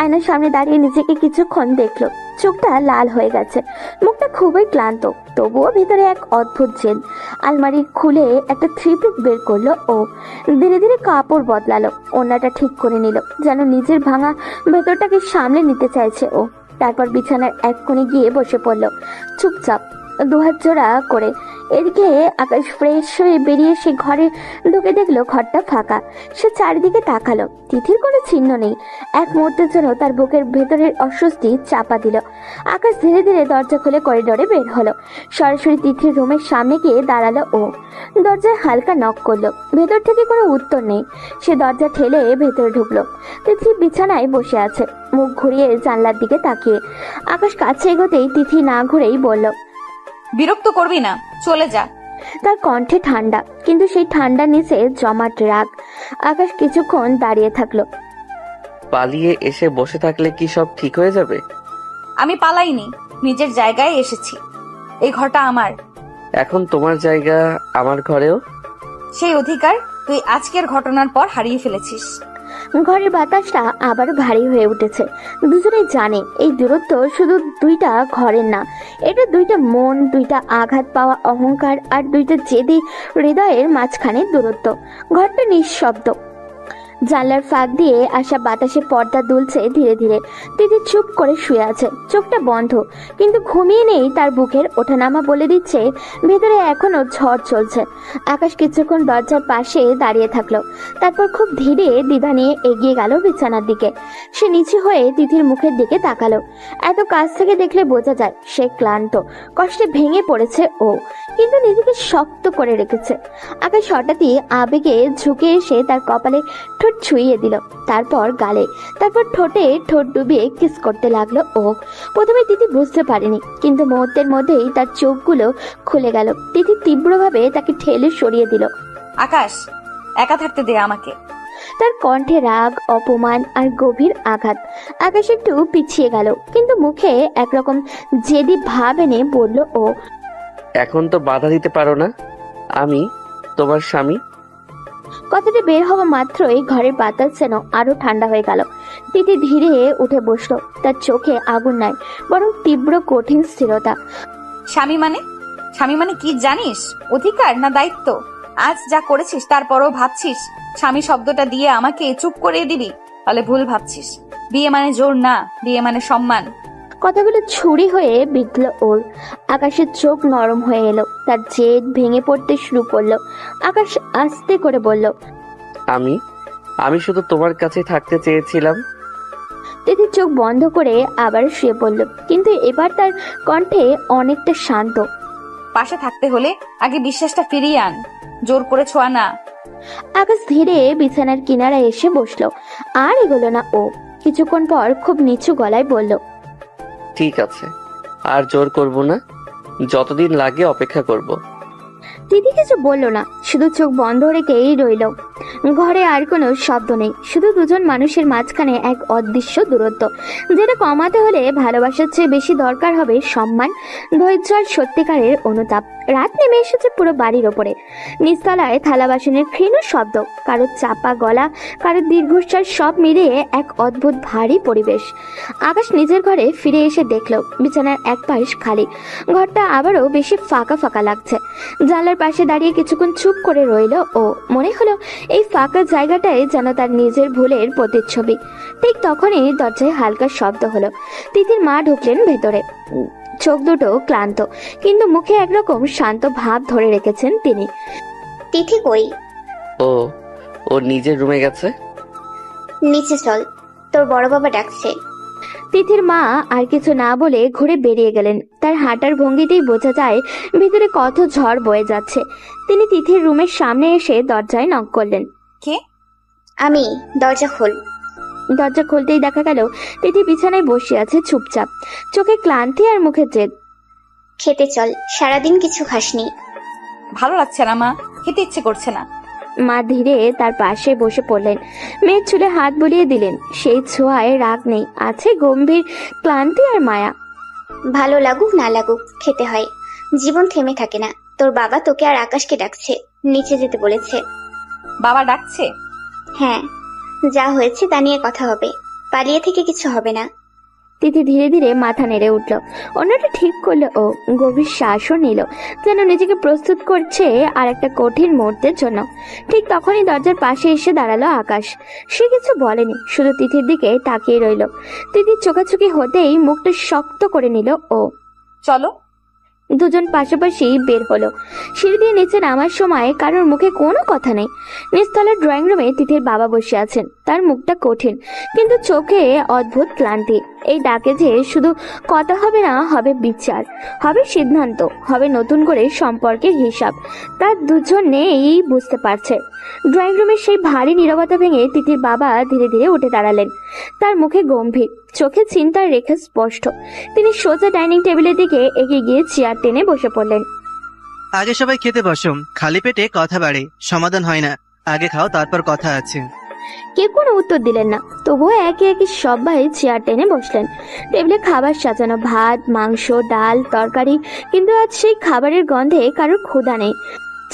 আয়নার সামনে দাঁড়িয়ে নিজেকে কিছুক্ষণ দেখলো। চোখটা লাল হয়ে গেছে, মুখটা খুবই ক্লান্ত, তবুও ভিতরে এক অদ্ভুত জেদ। আলমারি খুলে একটা থ্রি পিস বের করলো ও ধীরে ধীরে কাপড় বদলালো, ওড়নাটা ঠিক করে নিল, যেন নিজের ভাঙা ভেতরটাকে সামলে নিতে চাইছে ও। তারপর বিছানার এক কোণে গিয়ে বসে পড়লো চুপচাপ, দুহাত জোড়া করে। এদিকে আকাশ ফ্রেশ হয়ে বেরিয়ে সে ঘরে ঢুকে দেখলো ঘরটা ফাঁকা। সে চারিদিকে তাকালো, তিথির কোনো চিহ্ন নেই। এক মুহূর্তের জন্য তার বুকের ভেতরের অস্বস্তি চাপা দিল। আকাশ ধীরে ধীরে দরজা খুলে করিডোরে বের হলো, সরাসরি তিথির রুমের সামনে গিয়ে দাঁড়ালো ও। দরজায় হালকা নক করলো, ভেতর থেকে কোনো উত্তর নেই। সে দরজা ঠেলে ভেতরে ঢুকলো। তিথি বিছানায় বসে আছে, মুখ ঘুরিয়ে জানলার দিকে তাকিয়ে। আকাশ কাছে এগোতেই তিথি না ঘুরেই বলল, বিরক্ত করবি না, চলে যা। তার কণ্ঠে ঠান্ডা, কিন্তু সেই ঠান্ডার নিচে জমাট রাগ। আকাশ কিছুক্ষণ দাঁড়িয়ে থাকলো। পালিয়ে এসে বসে থাকলে কি সব ঠিক হয়ে যাবে? আমি পালাইনি, নিজের জায়গায় এসেছি। এই ঘরটা আমার। এখন তোমার জায়গা আমার ঘরেও। সেই অধিকার তুই আজকের ঘটনার পর হারিয়ে ফেলেছিস। ঘরের বাতাসটা আবার ভারী হয়ে উঠেছে। দুজনেই জানে এই দূরত্ব শুধু দুইটা ঘরের না, এটা দুইটা মন, দুইটা আঘাত পাওয়া অহংকার, আর দুইটা জেদি হৃদয়ের মাঝখানে দূরত্ব। ঘরটা নিঃশব্দ, জানলার ফাঁক দিয়ে আসা বাতাসে পর্দা দুলছে ধীরে ধীরে। তিথি চুপ করে শুয়ে আছে, চোখটা বন্ধ, কিন্তু ঘুমিয়ে নেই তার বুকের ওঠানামা বলে দিচ্ছে ভেতরে এখনো ঝড় চলছে। আকাশ কিছুক্ষণ দরজার পাশে দাঁড়িয়ে থাকলো, তারপর খুব ধীরে দ্বিধা নিয়ে এগিয়ে গেল বিছানার দিকে। সে নিচু হয়ে তিথির মুখের দিকে তাকালো। এত কাছ থেকে দেখলে বোঝা যায় সে ক্লান্ত, কষ্টে ভেঙে পড়েছে ও, কিন্তু নিজেকে শক্ত করে রেখেছে। আকাশ হঠাৎই আবেগে ঝুঁকে এসে তার কপালে ঠোঁট ছুঁয়ে দিল, তারপর গালে, তারপর ঠোঁটে ঠোঁট ডুবিয়ে কিস করতে লাগলো ও। প্রথমে তিথি বুঝতে পারেনি, কিন্তু মুহূর্তের মধ্যেই তার চোখগুলো খুলে গেল। তিথি তীব্রভাবে তাকে ঠেলে সরিয়ে দিল। আকাশ, একা থাকতে দে আমাকে। তার কণ্ঠে রাগ, অপমান আর গভীর আঘাত। আকাশ একটু পিছিয়ে গেল, কিন্তু মুখে একরকম জেদি ভাব এনে বলল ও, এখন তো বাধা দিতে পারো না, আমি তোমার স্বামী। কথাটা বের হওয়া মাত্রই ঘরের বাতাস যেন আরো ঠান্ডা হয়ে গেল। তিথি ধীরে উঠে বসলো, তার চোখে আগুন নাই, বরং তীব্র কঠিন স্থিরতা। স্বামী মানে? স্বামী মানে কি জানিস? অধিকার না দায়িত্ব? আজ যা করেছিস তারপরও ভাবছিস স্বামী শব্দটা দিয়ে আমাকে চুপ করিয়ে দিবি? তাহলে ভুল ভাবছিস। বিয়ে মানে জোর না, বিয়ে মানে সম্মান। কথাগুলো ছুরি হয়ে বিঁধল ওর। আকাশের চোখ নরম হয়ে এলো, তার জেদ ভেঙে পড়তে শুরু করলো। আকাশ আস্তে করে বলল, আমি শুধু তোমার কাছে থাকতে চেয়েছিলাম। তিথি চোখ বন্ধ করে আবার শুয়ে পড়ল, কিন্তু এবার তার কণ্ঠে অনেকটা শান্ত। পাশে থাকতে হলে আগে বিশ্বাসটা ফিরিয়ে আন, জোর করে ছোঁয়া না। আকাশ ধীরে বিছানার কিনারায় এসে বসলো, আর এগোলো না ও। কিছুক্ষণ পর খুব নিচু গলায় বলল, ঠিক আছে, আর জোর করব না, যতদিন লাগে অপেক্ষা করব। তিথি কিছু বলল না, শুধু চোখ বন্ধ রেখেই রইল। ঘরে আর কোনো শব্দ নেই, শুধু দুজন মানুষের মাঝখানে এক অদৃশ্য দূরত্ব, যেটা কমাতে হলে ভালোবাসার চেয়ে বেশি দরকার হবে সম্মান, ধৈর্য আর সত্যিকারের অনুতাপ। রাত নেমে এসেছে পুরো বাড়ির ওপরে। নিচতলায় থালা বাসনের ক্ষীণ শব্দ, কারো চাপা গলা, কারো দীর্ঘশ্বাস, সব মিলিয়ে এক অদ্ভুত ভারী পরিবেশ। আকাশ নিজের ঘরে ফিরে এসে দেখলো বিছানার এক পাশ খালি। ঘরটা আবারও বেশি ফাঁকা ফাঁকা লাগছে। জানলার পাশে দাঁড়িয়ে কিছুক্ষণ চুপ করে রইল ও। মনে হলো এই ফাঁকা জায়গাটায় যেন তার নিজের ভুলের প্রতিচ্ছবি। ঠিক তখনই দরজায় হালকা শব্দ হলো। তিথির মা ঢুকলেন ভেতরে। চোখ দুটো ক্লান্ত, কিন্তু মুখে একরকম শান্ত ভাব ধরে রেখেছেন তিনি। তিথি কই? ও ও নিজের রুমে গেছে। নিচে চল, তোর বড় বাবা ডাকছে। তিথির মা আর কিছু না বলে ঘুরে বেরিয়ে গেলেন। তার হাঁটার ভঙ্গিতেই বোঝা যায় ভিতরে কত ঝড় বয়ে যাচ্ছে। তিনি তিথির রুমের সামনে এসে দরজায় নক করলেন। কে? আমি, দরজা খোল। দরজা খুলতেই দেখা গেল তিথি বিছানায় বসে আছে চুপচাপ, চোখে ক্লান্তি আর মুখে জেদ। খেতে চল, সারাদিন কিছু খাসনি। ভালো লাগছে না মা, খেতে ইচ্ছে করছে না। মা ধীরে তার পাশে বসে পড়লেন, মেয়ের চুলে হাত বুলিয়ে দিলেন। সেই ছোঁয়ায় রাগ নেই, আছে গম্ভীর ক্লান্তি আর মায়া। ভালো লাগুক না লাগুক খেতে হয়, জীবন থেমে থাকে না। তোর বাবা তোকে আর আকাশকে ডাকছে, নিচে যেতে বলেছে। বাবা ডাকছে? হ্যাঁ, যা হয়েছে তা নিয়ে কথা হবে, পালিয়ে থেকে কিছু হবে না। তিথি ধীরে ধীরে মাথা নেড়ে উঠল, অন্যটা ঠিক করলো ও। গভীর শ্বাসও নিল, যেন নিজেকে প্রস্তুত করছে আর একটা কঠিন মুহূর্তের জন্য। ঠিক তখনই দরজার পাশে এসে দাঁড়ালো আকাশ। সে কিছু বলেনি, শুধু তিথির দিকে তাকিয়ে রইল। তিথির চোখাচোখি হতেই মুখটা শক্ত করে নিল ও। চলো। দুজন পাশাপাশি বের হলো। সিঁড়ি দিয়ে নিচে নামার সময় কারোর মুখে কোনো কথা নেই। নিচতলার ড্রয়িং রুমে তিথির বাবা বসে আছেন। তার মুখটা কঠিন, কিন্তু চোখে অদ্ভুত ক্লান্তি। এই ডাকে যে শুধু কথা হবে না, হবে বিচার, হবে সিদ্ধান্ত, হবে নতুন করে সম্পর্কের হিসাব। তার দুজনেই বুঝতে পারছে। ড্রয়িং রুমের সেই ভারী নীরবতা ভেঙে তিথির বাবা ধীরে ধীরে উঠে দাঁড়ালেন। তার মুখে গম্ভীর, চোখে চিন্তার রেখা স্পষ্ট। তিনি সোজা ডাইনিং টেবিলের দিকে এগিয়ে গিয়ে চেয়ার টেনে বসে পড়লেন। আগে সবাই খেতে বসো, খালি পেটে কথা বাড়ে, সমাধান হয় না। আগে খাও, তারপর কথা আছে। কেউ কোনো উত্তর দিলেন না, তবুও একে একে সবাই চেয়ার টেনে বসলেন। টেবিলে খাবার সাজানো, ভাত, মাংস, ডাল, তরকারি, কিন্তু আজ সেই খাবারের গন্ধে কারোর ক্ষুধা নেই।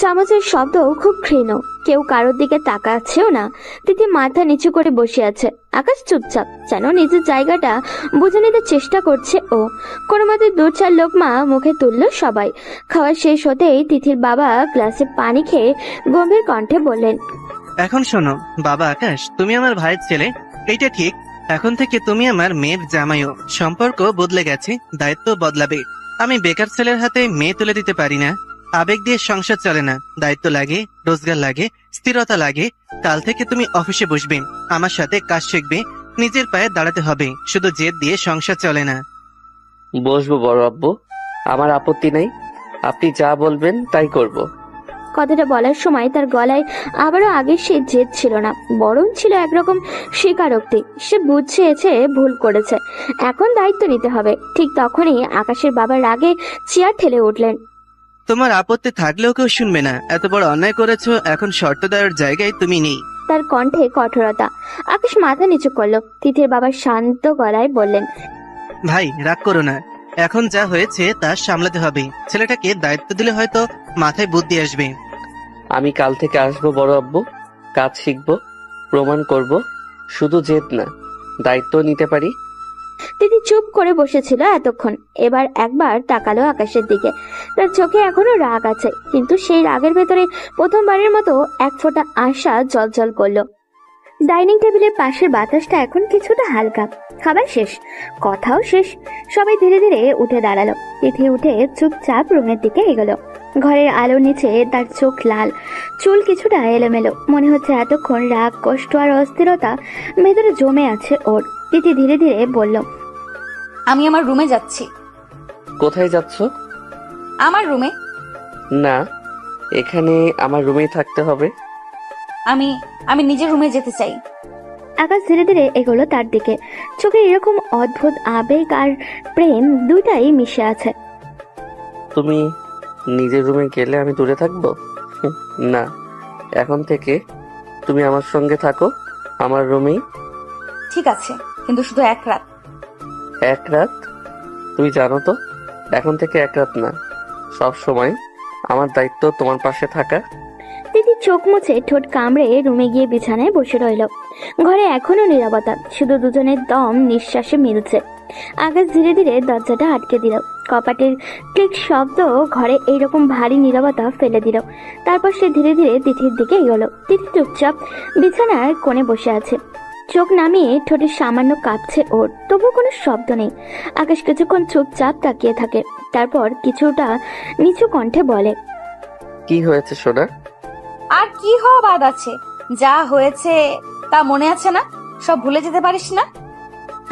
চামচের শব্দও খুব ক্ষীণ, কেউ কারোর দিকে তাকাচ্ছেও না। তিথি মাথা নিচু করে বসে আছে, আকাশ চুপচাপ, যেন নিজের জায়গাটা বুঝে নিতে চেষ্টা করছে ও। কোনো মতে 2-4 লোকমা মুখে তুলল সবাই। খাওয়া শেষ হতেই তিথির বাবা গ্লাসে পানি খেয়ে গম্ভীর কণ্ঠে বললেন, এখন শোনো বাবা আকাশ, তুমি আমার ভাইয়ের ছেলে, এইটা ঠিক। এখন থেকে তুমি আমার মেয়ের জামাইও। সম্পর্ক বদলে গেছে, দায়িত্ব বদলাবে। আমি বেকার ছেলের হাতে মেয়ে তুলে দিতে পারি না। আবেগ দিয়ে সংসার চলে না, দায়িত্ব লাগে, রোজগার লাগে, স্থিরতা লাগে। কাল থেকে তুমি অফিসে বসবে, আমার সাথে কাজ শিখবে, নিজের পায়ে দাঁড়াতে হবে। শুধু জেদ দিয়ে সংসার চলে না। বসবো বড় আব্বু, আমার আপত্তি নেই। আপনি যা বলবেন তাই করব। কথাটা বলার সময় তার গলায় আবারও আগের সেই জেদ ছিল না, বরং ছিল একরকম স্বীকারোক্তি। সে বুঝেছে ভুল করেছে, এখন দায়িত্ব নিতে হবে। ঠিক তখনই আকাশের বাবা রাগে চেয়ার ঠেলে উঠলেন। তোমার আপত্তি থাকলেও কেউ শুনবে না। এত বড় অন্যায় করেছো, এখন শর্ত দেওয়ার জায়গায় তুমি নেই। তার কণ্ঠে কঠোরতা। আকাশ মাথা নিচু করলো। তিথির বাবা শান্ত গলায় বললেন, ভাই রাগ করো না, এখন যা হয়েছে তা সামলাতে হবে। ছেলেটাকে দায়িত্ব দিলে হয়তো মাথায় বুদ্ধি আসবে। আমি কাল থেকে আসবো বড় আব্বু, কাজ শিখবো, প্রমাণ করব, শুধু জেদ না, দায়িত্ব নিতে পারি। তিথি চুপ করে বসেছিল এতক্ষণ, এবার একবার তাকালো আকাশের দিকে। তার চোখে এখনো রাগ আছে, কিন্তু সেই রাগের ভেতরে প্রথমবারের মতো এক ফোঁটা আশা জলজল করলো। ডাইনিং টেবিলের পাশের বাতাসটা এখন কিছুটা হালকা। খাবার শেষ, কথাও শেষ। সবাই ধীরে ধীরে উঠে দাঁড়ালো। তিথি উঠে চুপচাপ রুমের দিকে এগোলো। ঘরের আলোর নিচে তার চোখ লাল, চুল কিছুটা এলোমেলো। মনে হচ্ছে এতক্ষণ রাগ, কষ্ট আর অস্থিরতা ভেতরে জমে আছে ওর। তিথি ধীরে ধীরে বলল, আমি আমার রুমে যাচ্ছি। কোথায় যাচ্ছ? আমার রুমে। না, এখানে আমার রুমেই থাকতে হবে। আমি আমি নিজের রুমে যেতে চাই। আকাশ ধীরে ধীরে এগোলো তার দিকে। চোখে এরকম অদ্ভুত আবেগ আর প্রেম দুটাই মিশে আছে। তুমি নিজের রুমে গেলে আমি দূরে থাকবো? না, এখন থেকে তুমি আমার সঙ্গে থাকো আমার রুমেই। ঠিক আছে, কিন্তু শুধু এক রাত। এক রাত? তুমি জানো তো এখন থেকে এক রাত না, সব সময় আমার দায়িত্ব তোমার পাশে থাকা। তিথি চোখ মুছে ঠোঁট কামড়ে রুমে গিয়ে বিছানায় বসে রইল। ঘরে এখনো নীরবতা, শুধু দুজনের দম নিঃশ্বাসে মিলছে। আকাশ ধীরে ধীরে দরজাটা আটকে দিল। কপাটের ক্লিক শব্দ ঘরে এইরকম ভারী নীরবতা ফেলে দিল। তারপর সে ধীরে ধীরে তিথির দিকে এগোলো। তিথি চুপচাপ বিছানার কোণে বসে আছে, চোখ নামিয়ে ঠোঁটে সামান্য কাঁপছে ওর, তবু কোনো শব্দ নেই। আকাশ কিছুক্ষণ চুপচাপ তাকিয়ে থাকে, তারপর কিছুটা নিচু কণ্ঠে বলে, কি হয়েছে সোনা? আর কি হওয়া বাদ আছে? যা হয়েছে তা মনে আছে না? সব ভুলে যেতে পারিস না?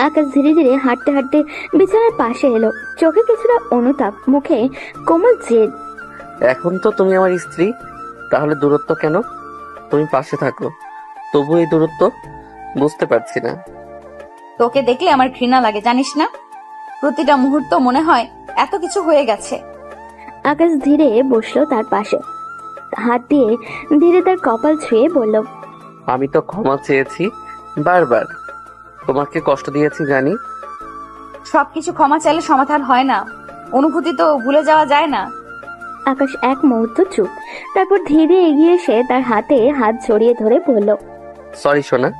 আকাশ ধীরে ধীরে হাঁটতে হাঁটতে বিছানার পাশে এলো, চোখে কিছুটা অনুতাপ, মুখে কোমল জেদ। এখন তো তুমি আমার স্ত্রী, তাহলে দূরত্ব কেন? তুমি পাশে থাকো, তবু এই দূরত্ব বুঝতে পারছি না। তোকে দেখলে আমার ঘৃণা লাগে, জানিস না? প্রতিটা মুহূর্ত মনে হয় এত কিছু হয়ে গেছে। আকাশ ধীরে বসলো তার পাশে, হাত দিয়ে ধীরে তার কপাল ছুঁয়ে বলল, আমি তো ক্ষমা চেয়েছি বারবার, তোমাকে কষ্ট দিয়েছি জানি। সবকিছু ক্ষমা চাইলে সমাধান হয় না, অনুভূতি তো ভুলে যাওয়া যায় না। আকাশ এক মুহূর্ত চুপ, তারপর ধীরে এগিয়ে এসে তার হাতে হাত জড়িয়ে ধরে বলল, সরি সোনা,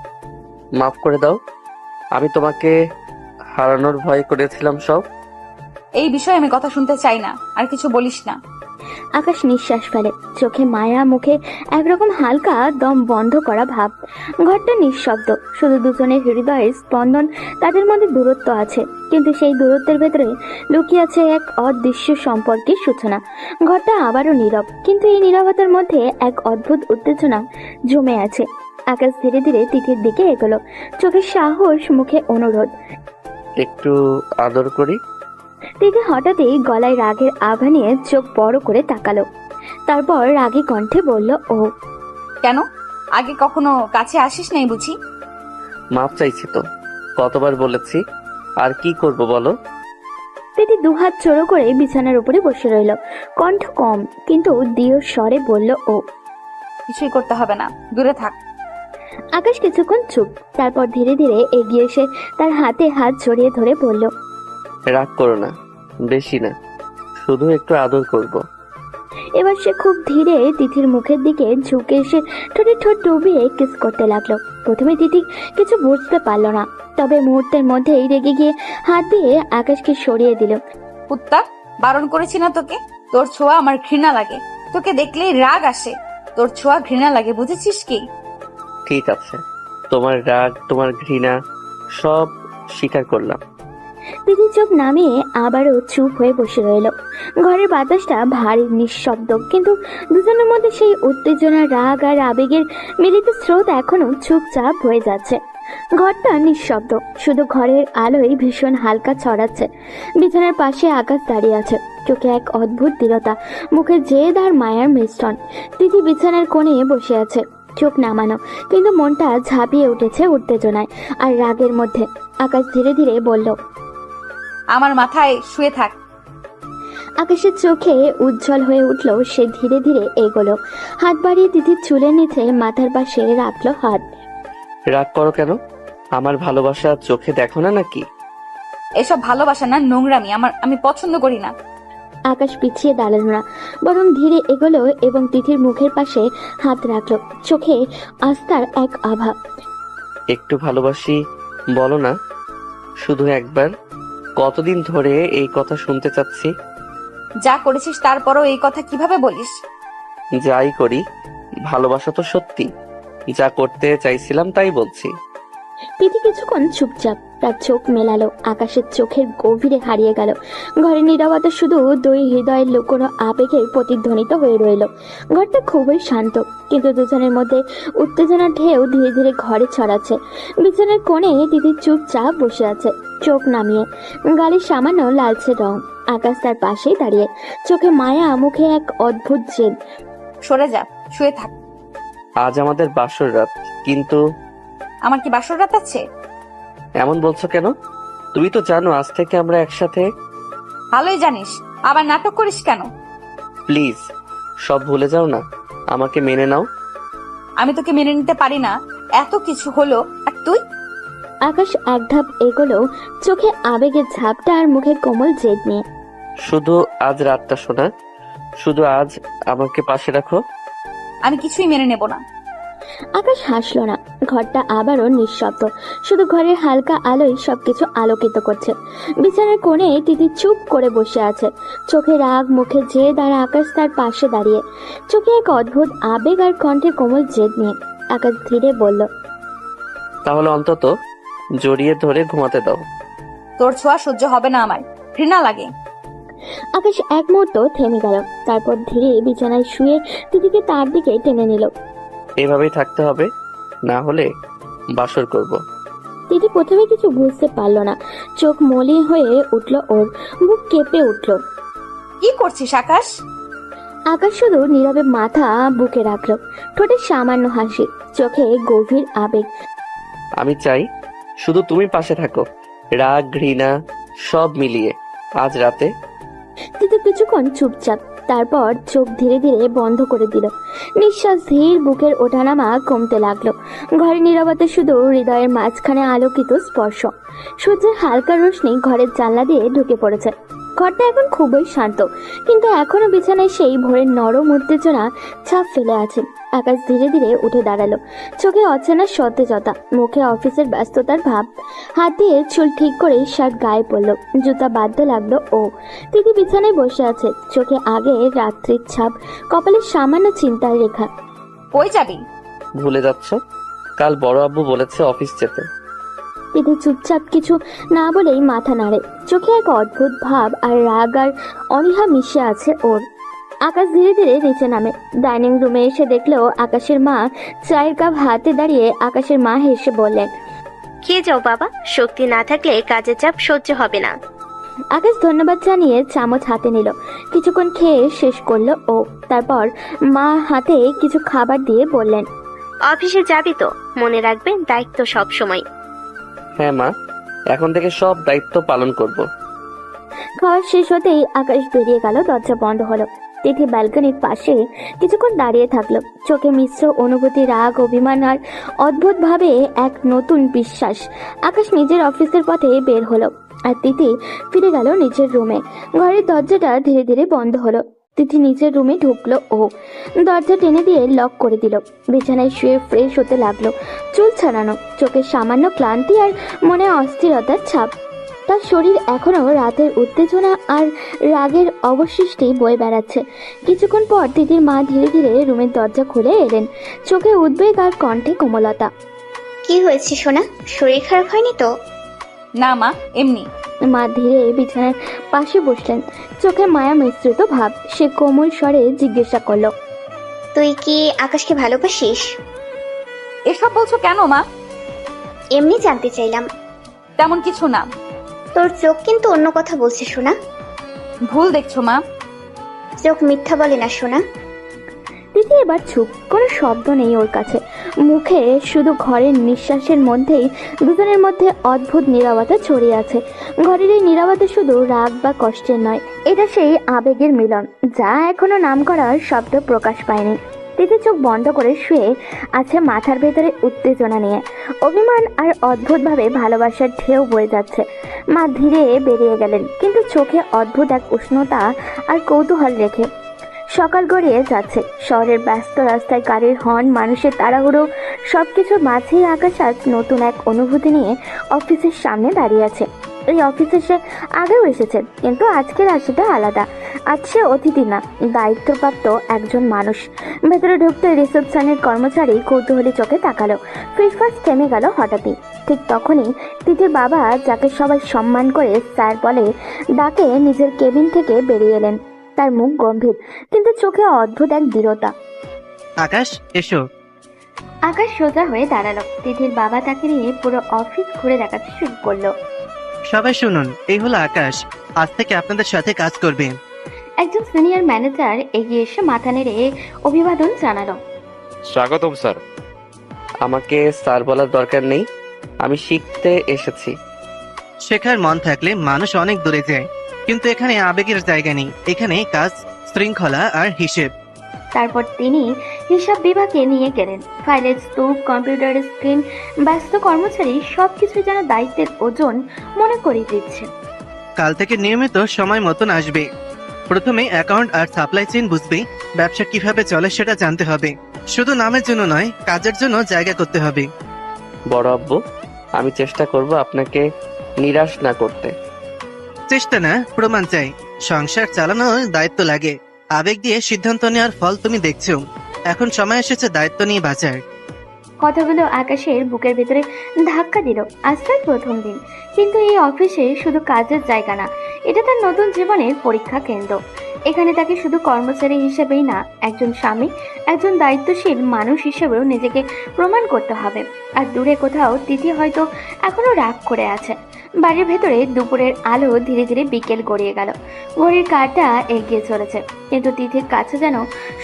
মাফ করে দাও। আমি তোমাকে হারানোর ভয় করেছিলাম সব। এই বিষয়ে আমি কথা শুনতে চাই না, আর কিছু বলিস না। আকাশ নিঃশ্বাস ফেলে, চোখে মায়া, মুখে একরকম হালকা দম বন্ধ করা ভাব। ঘরটা নিঃশব্দ, শুধু দুজনের হৃদয়ের স্পন্দন। তাদের মধ্যে দূরত্ব আছে, কিন্তু সেই দূরত্বের ভেতরে লুকিয়ে আছে এক অদৃশ্য সম্পর্কের সূচনা। ঘরটা আবারও নীরব, কিন্তু এই নীরবতার মধ্যে এক অদ্ভুত উত্তেজনা জমে আছে। আকাশ ধীরে ধীরে তিথির দিকে এগোলো, চোখে সাহস, মুখে অনুরোধ। একটু আদর করি। তিথি হঠাৎই গলায় রাগের আভা নিয়ে চোখ বড় করে তাকালো, তারপর রাগী কণ্ঠে বলল, ও কেন? আগে কখনো কাছে আসিস নাই বুঝি? মাফ চাইছি তো, কতবার বলেছি, আর কি করব বলো? তিথি দুহাত চড়ো করে বিছানার উপরে বসে রইল, কণ্ঠ কম কিন্তু দৃঢ় স্বরে বলল, ও কিছুই করতে হবে না, দূরে থাক। আকাশ কিছুক্ষণ চুপ, তারপর ধীরে ধীরে এগিয়ে এসে তার হাতে হাত জড়িয়ে ধরে বলল, রাগ করো না, বেশি না, শুধু একটু আদর করব। এবার সে খুব ধীরে তিথির মুখের দিকে ঝুঁকে এসে ঠোঁটে ঠোঁট ডুবিয়ে কিস করতে লাগলো। প্রথমে তিথি কিছু বুঝতে পারলো না, তবে মুহূর্তের মধ্যেই রেগে গিয়ে হাত দিয়ে আকাশকে সরিয়ে দিল। কুত্তা, বারণ করেছি না তোকে? তোর ছোঁয়া আমার ঘৃণা লাগে, তোকে দেখলেই রাগ আসে। তোর ছোঁয়া ঘৃণা লাগে, বুঝেছিস কি? ঠিক আছে, তোমার রাগ, তোমার ঘৃণা সব স্বীকার করলাম। তিথি চোখ নামিয়ে আবারও চুপ হয়ে বসে রইল। ঘরের বাতাসটা ভারী নিঃশব্দ, কিন্তু দুজনের মধ্যে সেই উত্তেজনা, রাগ আর আবেগের মিলিত স্রোত এখনো চুপচাপ হয়ে যাচ্ছে। ঘরটা নিঃশব্দ, শুধু ঘরের আলোয় ভীষণ হালকা ছড়াচ্ছে। বিছানার পাশে আকাশ দাঁড়িয়ে আছে, চোখে এক অদ্ভুত দৃঢ়তা, মুখে জেদ আর মায়ার মিশ্রণ। তিথি বিছানার কোণে বসে আছে, চোখ নামানো, কিন্তু মনটা ঝাঁপিয়ে উঠেছে উত্তেজনায় আর রাগের মধ্যে। আকাশ ধীরে ধীরে বলল, আমার মাথায় শুয়ে থাক। আকাশের চোখে উজ্জ্বল হয়ে উঠল, সে ধীরে ধীরে এগোলো, হাত বাড়িয়ে তিথির চুলের নিচে মাথার পাশে রাখলো হাত। রাগ করো কেন? আমার ভালোবাসা চোখে দেখো না নাকি? এসব ভালোবাসা না, নোংরামি আমি পছন্দ করি না। আকাশ পিছিয়ে দাঁড়ালো না, বরং ধীরে এগোলো এবং তিথির মুখের পাশে হাত রাখলো, চোখে আস্থার এক আভা। একটু ভালোবাসি বলো না, শুধু একবার। কতদিন ধরে এই কথা শুনতে চাচ্ছি। যা করেছিস তারপরও এই কথা কিভাবে বলিস? যাই করি, ভালোবাসা তো সত্যি, যা করতে চাইছিলাম তাই বলছি। তিথি কিছুক্ষণ চুপচাপ, তার চোখ মেলালো, আকাশের চোখের গভীরে হারিয়ে গেল। ঘরের নীরবতা শুধু দুই হৃদয়ের লুকোনো আবেগের প্রতিধ্বনিত হয়ে রইল। ঘরটা খুবই শান্ত, কিন্তু দুজনের মধ্যে উত্তেজনার ঢেউ ধীরে ধীরে ঘরে ছড়াচ্ছে। বিছানার কোণে তিথি চুপচাপ বসে আছে, চোখ নামিয়ে, গালে সামান্য লালচে রং। আকাশ তার পাশেই দাঁড়িয়ে, চোখে মায়া, মুখে এক অদ্ভুত জেদ। সরে যা, শুয়ে থাক। আজ আমাদের বাসর রাত, কিন্তু আমার কি বাসর রাত আছে? এমন বলছো কেন? তুমি তো জানো আজ থেকে আমরা একসাথে। ভালোই জানিস, আবার নাটক করিস কেন? প্লিজ সব ভুলে যাও না, আমাকে মেনে নাও। আমি তোকে মেনে নিতে পারি না। এত কিছু হলো আর তুই। আকাশ এক ধাপ এগোলো, চোখে আবেগের ঝাপটা আর মুখে কোমল জেদ নিয়ে। শুধু আজ রাতটা শোনা, শুধু আজ আমাকে পাশে রাখো। আমি কিছুই মেনে নেব না। আকাশ হাসলো না। ঘরটা আবারও নিঃশব্দ, শুধু ঘরের হালকা আলোয় সবকিছু আলোকিত করছে। বিছানার কোণে তিথি চুপ করে বসে আছে, চোখে রাগ, মুখে জেদ, আর আকাশ তার পাশে দাঁড়িয়ে, চোখে এক অদ্ভুত আবেগ আর কণ্ঠে কোমল জেদ নিয়ে। আকাশ ধীরে বলল, তাহলে অন্তত জড়িয়ে ধরে ঘুমাতে দাও। তোর ছোঁয়া সহ্য হবে না, আমার ঘৃণা লাগে। আকাশ এক মুহূর্ত থেমে গেল, তারপর ধীরে বিছানায় শুয়ে তিথিকে তার দিকে টেনে নিল। এভাবেই থাকতে হবে, না হলে বাসর করব। তিথি প্রথমে কিছু বুঝতে পারল না, চোখ মলিন হয়ে উঠল, ওর মুখ কেঁপে উঠল। কি করছিস আকাশ? আকাশ শুধু নীরবে মাথা বুকে রাখলো, ঠোঁটে সামান্য হাসি, চোখে গভীর আবেগ। আমি চাই শুধু তুমি পাশে থাকো, রাগ ঘৃণা সব মিলিয়ে আজ রাতে। তিথি কিছুক্ষণ চুপচাপ, তারপর চোখ ধীরে ধীরে বন্ধ করে দিল। নিঃশ্বাস ধীর, বুকের ওঠানামা কমতে লাগলো। ঘরের নীরবতা শুধু হৃদয়ের মাঝখানে আলোকিত স্পর্শ। সূর্যের হালকা রোশনি ঘরের জানলা দিয়ে ঢুকে পড়েছে। ঘরটা এখন খুবই শান্ত, কিন্তু এখনো বিছানায় সেই ভোরের নরম উত্তেজনা ছাপ ফেলে আছে। আকাশ ধীরে ধীরে উঠে দাঁড়ালো, চোখে অচেনা সতেজতা, মুখে অফিসের ব্যস্ততার ভাব। হাত দিয়ে চুল ঠিক করে শার্ট গায়ে পড়লো, জুতা বাঁধতে লাগলো ও। তিথি বিছানায় বসে আছে, চোখে আগে রাত্রির ছাপ, কপালে সামান্য চিন্তার রেখা। কই যাবি? ভুলে যাচ্ছ, কাল বড় আব্বু বলেছে অফিস যেতে। তিথি চুপচাপ কিছু না বলেই মাথা নাড়ে, চোখে এক অদ্ভুত ভাব আর রাগ আর অনীহা মিশে আছে ওর। আকাশ ধীরে ধীরে নিচে নামে। ডাইনিং রুমে এসে দেখলো আকাশের মা চায়ের কাপ হাতে দাঁড়িয়ে। আকাশের মা হেসে বললেন, খেয়ে যাও বাবা, শক্তি না থাকলে কাজের চাপ সহ্য হবে না। আকাশ ধন্যবাদ জানিয়ে চামচ হাতে নিল, কিছুক্ষণ খেয়ে শেষ করলো ও। তারপর মা হাতে কিছু খাবার দিয়ে বললেন, অফিসে যাবি তো, মনে রাখবে দায়িত্ব সব সময়। হ্যাঁ মা, এখন থেকে সব দায়িত্ব পালন করব। খাওয়া শেষ হতেই আকাশ বেরিয়ে গেল, দরজা বন্ধ হলো। তিথি ব্যালকনির পাশে কিছুক্ষণ দাঁড়িয়ে থাকলো, চোখে মিশ্র অনুভূতি, রাগ, অভিমান আর অদ্ভুত ভাবে এক নতুন বিশ্বাস। আকাশ নিজের অফিসের পথে বের হলো, আর তিথি ফিরে গেল নিজের রুমে। ঘরের দরজাটা ধীরে ধীরে বন্ধ হলো। তিথি নিজের রুমে ঢুকলো ও দরজা টেনে দিয়ে লক করে দিল। বিছানায় শুয়ে ফ্রেশ হতে লাগলো, চুল ছাড়ানো, চোখে সামান্য ক্লান্তি আর মনে অস্থিরতার ছাপ। তার শরীর এখনো রাতের উত্তেজনা আর রাগের অবশিষ্টি বয়ে বেড়াচ্ছে। কিছুক্ষণ পর তিথির মা ধীরে ধীরে রুমের দরজা খুলে এলেন, চোখে উদ্বেগ আর কণ্ঠে কোমলতা। কি হয়েছে সোনা, শরীর খারাপ হয়নি তো? না মা, এমনি। মা ধীরে বিছানার পাশে বসলেন, চোখে মায়া মিশ্রিত ভাব। সে কোমল স্বরে জিজ্ঞাসা করলো, তুই কি আকাশকে ভালোবাসিস? এসব বলছো কেন মা? এমনি জানতে চাইলাম। তেমন কিছু না। তোর চোখ কিন্তু অন্য কথা বলছে সোনা। ভুল দেখছো মা। চোখ মিথ্যা বলে না সোনা। তিথি এবার চুপ, কোনো শব্দ নেই ওর কাছে, মুখে শুধু ঘরের নিঃশ্বাসের মধ্যেই দুজনের মধ্যে অদ্ভুত নীরবতা ছড়িয়ে আছে। ঘরের এই নীরবতা শুধু রাগ বা কষ্টের নয়, এটা সেই আবেগের মিলন যা এখনো নাম করার শব্দ প্রকাশ পায়নি। তিথি চোখ বন্ধ করে শুয়ে আছে, মাথার ভেতরে উত্তেজনা নিয়ে, অভিমান আর অদ্ভুতভাবে ভালোবাসার ঢেউ বয়ে যাচ্ছে। মা ধীরে বেরিয়ে গেলেন, কিন্তু চোখে অদ্ভুত এক উষ্ণতা আর কৌতূহল রেখে। সকাল গড়িয়ে যাচ্ছে, শহরের ব্যস্ত রাস্তায় গাড়ির হর্ন, মানুষের তাড়াহুড়ো, সবকিছুর মাঝেই আকাশ আজ নতুন এক অনুভূতি নিয়ে অফিসের সামনে দাঁড়িয়ে আছে। এই অফিসে সে আগেও এসেছে, কিন্তু আজকের আসিটা আলাদা। আজ সে অতিথি না, দায়িত্বপ্রাপ্ত একজন মানুষ। ভেতরে ঢুকতে রিসেপশনের কর্মচারী কৌতূহলী চোখে তাকালো। ফিসফাস থেমে গেল হঠাৎই। ঠিক তখনই তিথির বাবা, যাকে সবাই সম্মান করে স্যার বলে ডাকে, নিজের কেবিন থেকে বেরিয়ে এলেন। তার মুখ গম্ভীর, কিন্তু চোখে অদ্ভুত এক দৃঢ়তা। আকাশ, এসো। আকাশ সোজা হয়ে দাঁড়ালো। তিথির বাবা তাকে নিয়ে পুরো অফিস ঘুরে দেখাতে শুরু করলো। সবাই শুনুন, এই হলো আকাশ, আজ থেকে আপনাদের সাথে কাজ করবে। একজন সিনিয়র ম্যানেজার এগিয়ে এসে মাথা নেড়ে অভিবাদন জানালো। স্বাগতম স্যার। আমাকে স্যার বলার দরকার নেই, আমি শিখতে এসেছি। শেখার মন থাকলে মানুষ অনেক দূরে যায়, কিন্তু এখানে আবেগের জায়গা নেই। এখানে কাজ, শৃঙ্খলা আর হিসেব। তারপর তিনি হিসাব বিভাগে নিয়ে গেলেন। ফাইলের স্তূপ, কম্পিউটারের স্ক্রিন, ব্যস্ত কর্মচারী সবকিছু যেন দায়িত্বের ওজন মনে করিয়ে দিচ্ছে। কাল থেকে নিয়মিত সময় মতন আসবে। প্রথমে অ্যাকাউন্ট আর সাপ্লাই চেইন বুঝবে, ব্যবসা কিভাবে চলে সেটা জানতে হবে। শুধু নামের জন্য নয়, কাজের জন্য জায়গা করতে হবে। বড় আব্বু, আমি চেষ্টা করব আপনাকে নিরাশ না করতে। চেষ্টা না, প্রমাণ চাই। সংসার চালানোর দায়িত্ব লাগে, আবেগ দিয়ে সিদ্ধান্ত নেওয়ার ফল তুমি দেখছো। এখন সময় এসেছে দায়িত্ব নিয়ে বাঁচার। কথাগুলো আকাশের বুকের ভেতরে ধাক্কা দিল। আজ তার প্রথম দিন, কিন্তু এই অফিসে শুধু কাজের জায়গা না, এটা তার নতুন জীবনের পরীক্ষা কেন্দ্র। এখানে তাকে শুধু কর্মচারী হিসেবেই না, একজন স্বামী, একজন দায়িত্বশীল মানুষ হিসেবেও নিজেকে প্রমাণ করতে হবে। আর দূরে কোথাও তিথি হয়তো এখনো রাগ করে আছে। বাড়ির ভেতরে দুপুরের আলো ধীরে ধীরে বিকেল গড়িয়ে গেল। ঘড়ির কাঁটা এগিয়ে চলেছে, কিন্তু তিথির কাছে যেন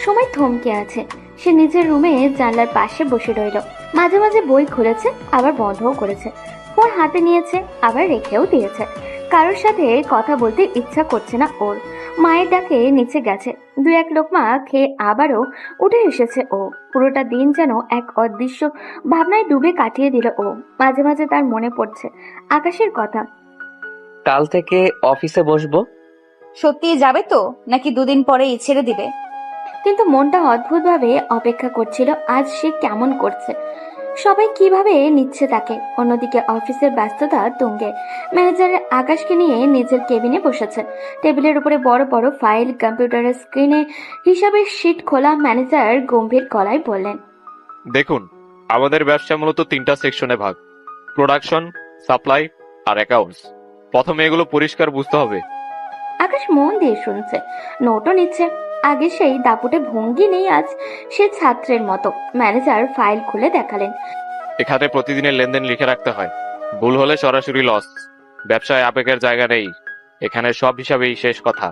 সময় থমকে আছে। সে নিজের রুমে জানলার পাশে বসে রইল। মাঝে মাঝে বই খুলেছে, আবার বন্ধও করেছে। ফোন হাতে নিয়েছে, আবার রেখেও দিয়েছে। কারোর সাথে কথা বলতে ইচ্ছা করছে না ওর। মায়ের ডাকে নিচে গেছে, 2-1 লোকমা খেয়ে আবারও উঠে এসেছে ও। পুরোটা দিন যেন এক অদৃশ্য ভাবনায় ডুবে কাটিয়ে দিল ও। মাঝে মাঝে তার মনে পড়ছে আকাশের কথা। কাল থেকে অফিসে বসবো। সত্যি যাবে তো, নাকি 2 দিন পরেই ছেড়ে দিবে? কিন্তু মনটা অদ্ভুতভাবে অপেক্ষা করছিল আজ সে কেমন করছে, সবাই কিভাবে নিচ্ছে তাকে। অন্যদিকে অফিসের ব্যস্ততা তুঙ্গে। ম্যানেজার আকাশকে নিয়ে নিজের কেবিনে বসেছে। টেবিলের উপরে বড় বড় ফাইল, কম্পিউটারের স্ক্রিনে হিসাবের শিট খোলা। ম্যানেজার গম্ভীর গলায় বললেন, দেখুন, আমাদের ব্যবসা মূলত 3টা সেকশনে ভাগ: প্রোডাকশন, সাপ্লাই আর অ্যাকাউন্টস। প্রথমে এগুলো পরিষ্কার বুঝতে হবে। আকাশ মন দিয়ে শুনছে, নোটও নিচ্ছে। আগে সেই দাপুটে ভঙ্গি নেই আজ, সে ছাত্রের মতো। ম্যানেজার ফাইল খুলে দেখালেন, এখানে প্রতিদিনের লেনদেন লিখে রাখতে হয়। ভুল হলে সরাসরি লস। ব্যবসায় আবেগের জায়গা নেই, এখানে সব হিসাবেই শেষ কথা।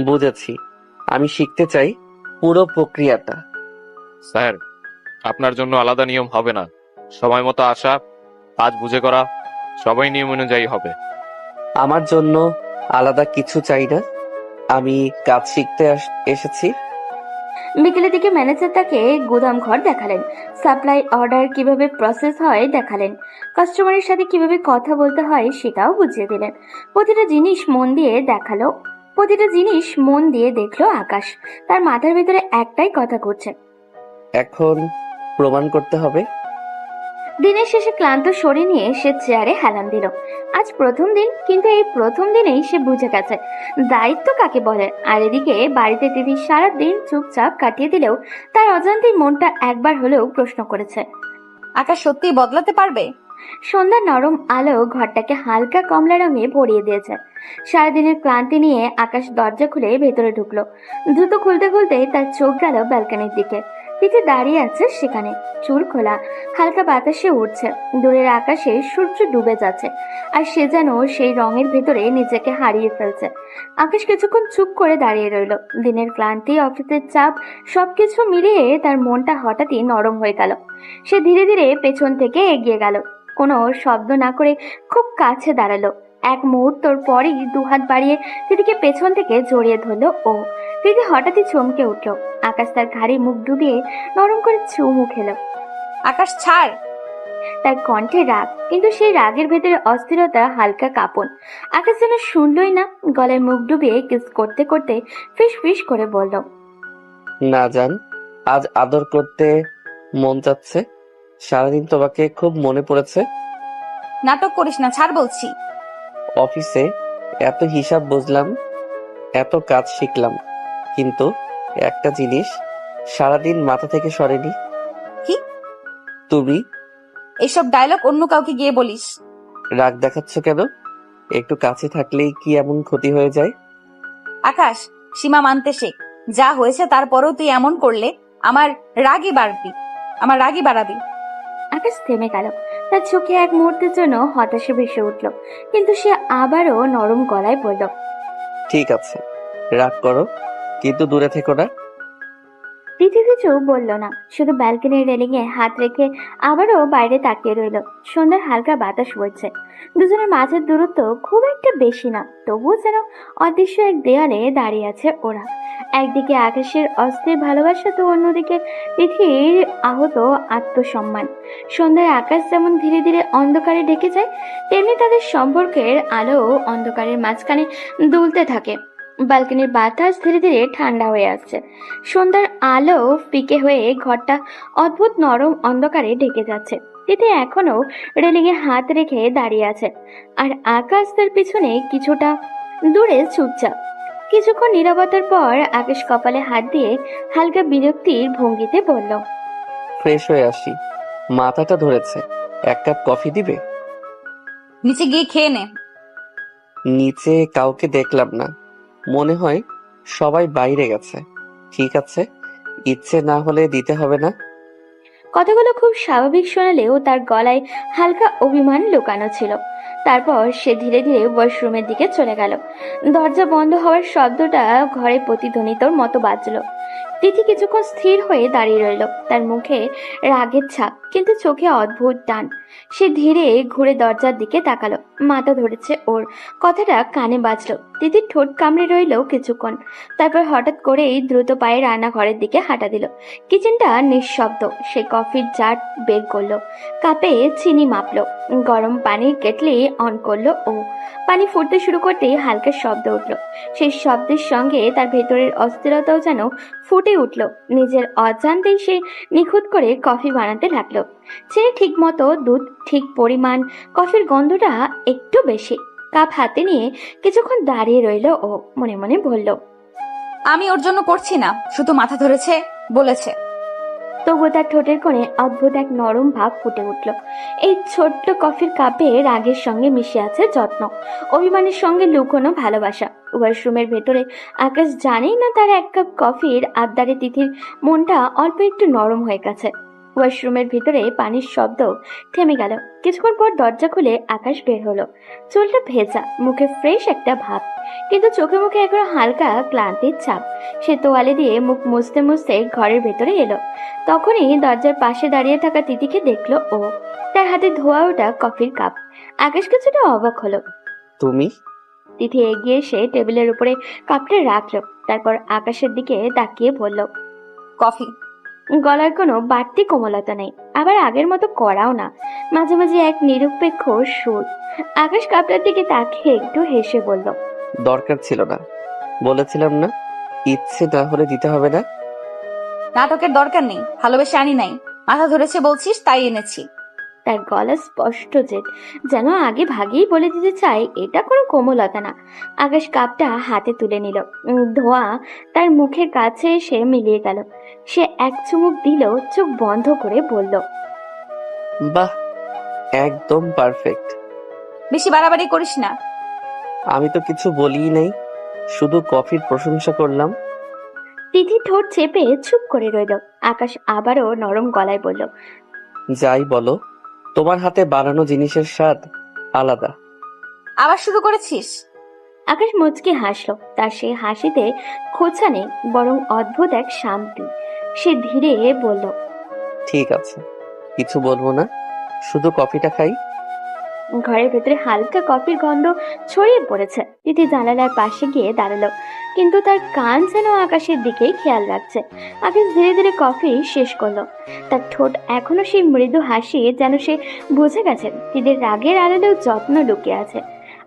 বুঝেছি, আমি শিখতে চাই পুরো প্রক্রিয়াটা। স্যার, আপনার জন্য আলাদা নিয়ম হবে না। সময় মতো আসা, কাজ বুঝে করা, সবাই নিয়ম অনুযায়ী হবে। আমার জন্য আলাদা কিছু চাই না, আমি কাজ শিখতে এসেছি। বিকেলের দিকে ম্যানেজার তাকে গুদাম ঘর দেখালেন, সাপ্লাই অর্ডার কিভাবে প্রসেস হয় দেখালেন, কাস্টমারের সাথে কিভাবে কথা বলতে হয় সেটাও বুঝিয়ে দিলেন। প্রতিটা জিনিস মন দিয়ে দেখলো আকাশ। তার মাথার ভিতরে একটাই কথা ঘুরছে, এখন প্রমাণ করতে হবে। দিনের শেষে ক্লান্ত শরীর নিয়ে সে চেয়ারে হেলান দিল। আজ প্রথম দিন, কিন্তু এই প্রথম দিনেই সে বুঝে গেছে দায়িত্ব কাকে বলে। আর এদিকে বাড়িতে দিদি সারা দিন চুপচাপ কাটিয়ে দিলেও তার অজান্তেই মনটা একবার হলেও প্রশ্ন করেছে, আকাশ সত্যি বদলাতে পারবে? সন্ধ্যার নরম আলো ঘরটাকে হালকা কমলা রঙে ভরিয়ে দিয়েছে। সারাদিনের ক্লান্তি নিয়ে আকাশ দরজা খুলে ভেতরে ঢুকলো। জুতো খুলতে খুলতে তার চোখ গেল ব্যালকনির দিকে। পিঠে দাঁড়িয়ে আছে সেখানে, চুল খোলা, হালকা বাতাসে উঠছে। দূরের আকাশে সূর্য ডুবে যাচ্ছে, আর সে যেন সেই রঙের ভেতরে নিজেকে হারিয়ে ফেলছে। আকাশ কিছুক্ষণ চুপ করে দাঁড়িয়ে রইল। দিনের ক্লান্তি, অফিসের চাপ, সবকিছু মিলিয়ে তার মনটা হঠাৎই নরম হয়ে গেল। সে ধীরে ধীরে পেছন থেকে এগিয়ে গেল, কোনো শব্দ না করে খুব কাছে দাঁড়ালো। এক মুহূর্তর পরই 2 হাত বাড়িয়ে দিদিকে পেছন থেকে জড়িয়ে ধরলো ও। দিদি হঠাৎই চমকে উঠল। আকাশ তার ঘাড়ে মুখ ডুবিয়ে নরম করে চুমু খেলো। আকাশ ছাড়। তার কণ্ঠে রাগ, কিন্তু সেই রাগের ভেতরে অস্থিরতা, হালকা কাঁপন। আকাশ যেন শুনলই না, গলায় মুখ ডুবিয়ে কিস করতে করতে ফিস ফিস করে বলল, না জান, আজ আদর করতে মন চাচ্ছে। সারাদিন তোমাকে খুব মনে পড়েছে। নাটক করিস না, ছাড় বলছি। অফিসে এত হিসাব বুঝলাম, এত কাজ শিখলাম, কিন্তু একটা জিনিস সারাদিন মাথা থেকে সরেনি। কি? তুমি। এসব ডায়লগ অন্য কাউকে গিয়ে বলিস। রাগ দেখাচ্ছ কেন? একটু কাছে থাকলেই কি এমন ক্ষতি হয়ে যায়? আকাশ, সীমা মানতে শেখ। যা হয়েছে তারপরেও তুই এমন করলে আমার রাগই বাড়াবি। আকাশ থেমে গেল। তার চোখে এক মুহূর্তের জন্য হতাশা ভেসে উঠল, কিন্তু সে আবারও নরম গলায় বলল, ঠিক আছে, রাগ করো, কিন্তু দূরে থেকো না। তিথি কিছু বলল না, শুধু ব্যালকনির রেলিং এ হাত রেখে আবারও বাইরে তাকিয়ে রইল। সন্ধ্যার হালকা বাতাস বইছে। দুজনের মাঝের দূরত্ব খুব একটা বেশি না, তবুও যেন অদৃশ্য এক দেয়ালে দাঁড়িয়ে আছে ওরা। একদিকে আকাশের অস্থির ভালোবাসা তো অন্যদিকে তিথির আহত আত্মসম্মান। সন্ধ্যায় আকাশ যেমন ধীরে ধীরে অন্ধকারে ঢেকে যায়, তেমনি তাদের সম্পর্কের আলো অন্ধকারের মাঝখানে দুলতে থাকে। ব্যালকনির বাতাস ধীরে ধীরে ঠান্ডা হয়ে আসছে। সন্ধ্যার আলো ফিকে হয়ে ঘরটা অদ্ভুত নরম অন্ধকারে ঢেকে যাচ্ছে। তিথি এখনো রেলিংয়ে হাত রেখে দাঁড়িয়ে আছে, আর আকাশ তার পিছনে কিছুটা দূরে চুপচাপ। কিছুক্ষণ নীরবতার পর আকাশ কপালে হাত দিয়ে হালকা বিরক্তির ভঙ্গিতে বলল, ফ্রেশ হয়ে আসি, মাথাটা ধরেছে। 1 কাপ কফি দিবে? নিচে গিয়ে খেয়ে নে। নিচে কাউকে দেখলাম না, মনে হয় সবাই বাইরে গেছে। ঠিক আছে, ইচ্ছে না হলে দিতে হবে না। কথাগুলো খুব স্বাভাবিক শোনালেও তার গলায় হালকা অভিমান লুকানো ছিল। তারপর সে ধীরে ধীরে ওয়াশরুমের দিকে চলে গেল। দরজা বন্ধ হওয়ার শব্দটা ঘরে প্রতিধ্বনিতর মতো বাজলো। তিথি কিছুক্ষণ স্থির হয়ে দাঁড়িয়ে রইল, তার মুখে রাগের ছাপ, কিন্তু চোখে অদ্ভুত টান। সে ধীরে ঘুরে দরজার দিকে তাকালো, মাথা ধরেছে ওর। কথাটা কানে বাজলো। তিথির ঠোঁট কামড়ে রইল কিছুক্ষণ, তারপর হঠাৎ করেই দ্রুত পায়ে রান্নাঘরের দিকে হাঁটা দিল। কিচেনটা নিঃশব্দ। সে কফির জার বের করলো, কাপে চিনি মাপলো, গরম পানির কেটলি অন করলো ও পানি ফুটতে শুরু করতেই হালকা শব্দ উঠলো। সেই শব্দের সঙ্গে তার ভেতরের অস্থিরতাও যেন ফুটে উঠল। নিজের অজান্তেই সে নিখুঁত করে কফি বানাতে লাগলো। চিনি ঠিক মতো, দুধ ঠিক পরিমাণ, কফির গন্ধটা একটু বেশি। কাপ হাতে নিয়ে কিছুক্ষণ দাঁড়িয়ে রইল ও মনে মনে বলল, আমি ওর জন্য করছি না, শুধু মাথা ধরেছে বলেছে। তবুও তার ঠোঁটের কোণে অদ্ভুত এক নরম ভাব ফুটে উঠল। এই ছোট্ট কফির কাপে রাগের সঙ্গে মিশে আছে যত্ন, অভিমানের সঙ্গে লুকোনো ভালোবাসা। ওয়াশরুমের ভেতরে আকাশ জানেই না তার 1 কাপ কফির আবদারে তিথির মনটা অল্প একটু নরম হয়ে গেছে। ওয়াশরুমের ভিতরে পানির শব্দ থেমে গেল। কিছুক্ষণ পর দরজা খুলে আকাশ বের হলো। চুলটা ভেজা, মুখে ফ্রেশ একটা ভাব, কিন্তু চোখে মুখে এখনো হালকা ক্লান্তির ছাপ। সে তোয়ালে দিয়ে মুখ মুছতে মুছতে ঘরের ভেতরে এলো। তখনই দরজার পাশে দাঁড়িয়ে থাকা তিথিকে দেখলো ও, তার হাতে ধোয়া ওঠা কফির কাপ। আকাশ কিছুটা অবাক হলো। তুমি? তিথি এগিয়ে এসে টেবিলের উপরে কাপটা রাখলো, তারপর আকাশের দিকে তাকিয়ে বলল, কফি। গলার কোনো বাড়তি কোমলতা নেই, আবার আগের মতো কড়াও না, মাঝে মাঝে এক নিরপেক্ষ সুর। আকাশ কাপটার দিকে তাকিয়ে একটু হেসে বলল, দরকার ছিল না, বলেছিলাম না ইচ্ছে না হলে দিতে হবে না। নাটকের দরকার নেই, ভালোবেসে আনি নাই, মাথা ধরেছে বলছিস তাই এনেছি। তার গলা স্পষ্ট জেদ, যেন আগে ভাগেই বলে দিতে চাই এটা কোনো কোমলতা না। আকাশ কাপটা হাতে তুলে নিল। ধোঁয়া তার মুখের কাছে এসে মিলিয়ে গেল। সে এক চুমুক দিল, চোখ বন্ধ করে বলল, বাহ, একদম পারফেক্ট। বেশি বাড়াবাড়ি করিস না। আমি তো কিছু বলিই নাই, শুধু কফির প্রশংসা করলাম। তিথি ঠোঁট চেপে চুপ করে রইল। আকাশ আবারও নরম গলায় বলল, যাই বলো, তোমার হাতে বানানো জিনিসের স্বাদ আলাদা। আবার শুরু করেছিস? আকাশ মুচকি হাসলো। তার সেই হাসিতে খোঁচা নেই, বরং অদ্ভুত এক শান্তি। সে ধীরে বলল, ঠিক আছে, কিছু বলবো না, শুধু কফিটা খাই। ঘরের ভেতরে হালকা কফির গন্ধ ছড়িয়ে পড়েছে। তিথি জানালার পাশে গিয়ে দাঁড়ালো, কিন্তু তার কান যেন আকাশের দিকেই খেয়াল রাখছে। আকাশ ধীরে ধীরে কফি শেষ করলো। তার ঠোঁট এখনো সেই মৃদু হাসি, যেন সে বুঝে গেছে তিথির রাগের আড়ালেও যত্ন লুকিয়ে আছে।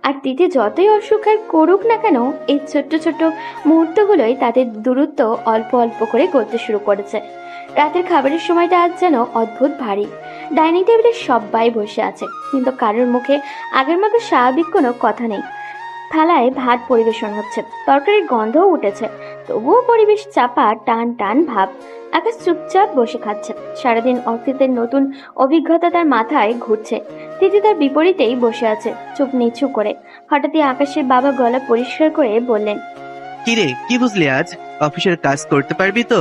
আর তিথি যতই অস্বীকার করুক না কেন, এই ছোট্ট ছোট্ট মুহূর্তগুলোই তাদের দূরত্ব অল্প অল্প করে গড়তে শুরু করেছে। রাতের খাবারের সময়টা আজ যেন অদ্ভুত ভারী। ডাইনিং টেবিলে সবাই বসে আছে, কিন্তু কারোর মুখে আগের মতো স্বাভাবিক কোনো কথা নেই। থালায় ভাত পরিবেশন হচ্ছে, তরকারির গন্ধও উঠেছে, তবুও পরিবেশ চাপা, টান টান ভাব। আকাশ চুপচাপ বসে খাচ্ছে। সারাদিন অতীতের নতুন অভিজ্ঞতা তার মাথায় ঘুরছে। তিথি তার বিপরীতেই বসে আছে, চোখ নিচু করে। হঠাৎই আকাশের বাবা গলা পরিষ্কার করে বললেন, কিরে, কি বুঝলি আজ? অফিসের কাজ করতে পারবি তো?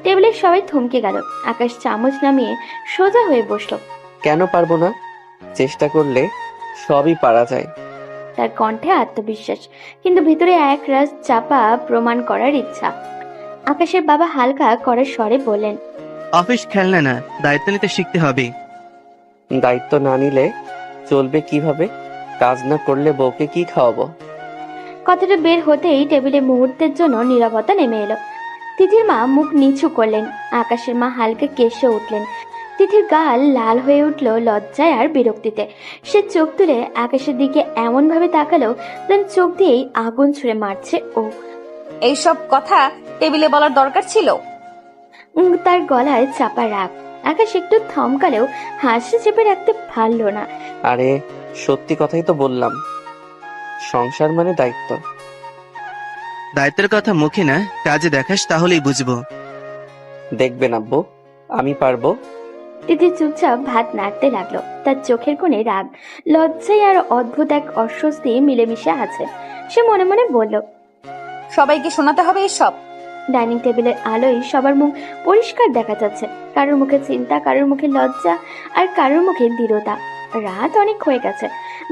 টেবিলের সবাই থমকে গেল। আকাশ চামচ নামিয়ে সোজা হয়ে বসলো। কেন পারবো না? চেষ্টা করলে সবই পারা যায়। তার কণ্ঠে আত্মবিশ্বাস, কিন্তু ভিতরে এক রাস চাপা প্রমাণ করার ইচ্ছা। আকাশের বাবা হালকা করার স্বরে বললেন, অফিস খেলনা না, দায়িত্ব নিতে শিখতে হবে। দায়িত্ব না নিলে চলবে কিভাবে? কাজ না করলে বউকে কি খাওয়াবো? কথাটা বের হতেই টেবিলে মুহূর্তের জন্য নীরবতা নেমে এলো। তিথির মা মুখ নিচু করলেন, আকাশের মা হালকা কেসে উঠলেন। তিথির গাল লাল হয়ে উঠল লজ্জায় আর বিরক্তিতে। সে চোখ তুলে আকাশের দিকে এমন ভাবে তাকালো যেন চোখ দিয়েই আগুন ছুঁড়ে মারছে ও। এইসব কথা টেবিলে বলার দরকার ছিল? তার গলায় চাপা রাগ। আকাশ একটু থমকালেও হাসি চেপে রাখতে পারল না। আরে সত্যি কথাই তো বললাম, সংসার মানে দায়িত্ব। দায়িত্বের কথা মুখে না, কাজে দেখাস তাহলেই বুঝবো। দেখবেন আব্বু, আমি পারবো। তিথি চুপচাপ ভাত নাড়তে লাগলো। তার চোখের কোণে রাগ, লজ্জায় আর অদ্ভুত এক অস্বস্তি মিলেমিশে আছে। সে মনে মনে বলল, সবাইকে শোনাতে হবে এসব? ডাইনিং টেবিলের আলোয় সবার মুখ পরিষ্কার দেখা যাচ্ছে। কারোর মুখে চিন্তা, কারোর মুখে লজ্জা, আর কারোর মুখে দৃঢ়তা। রাত অনেক হয়ে গেছে,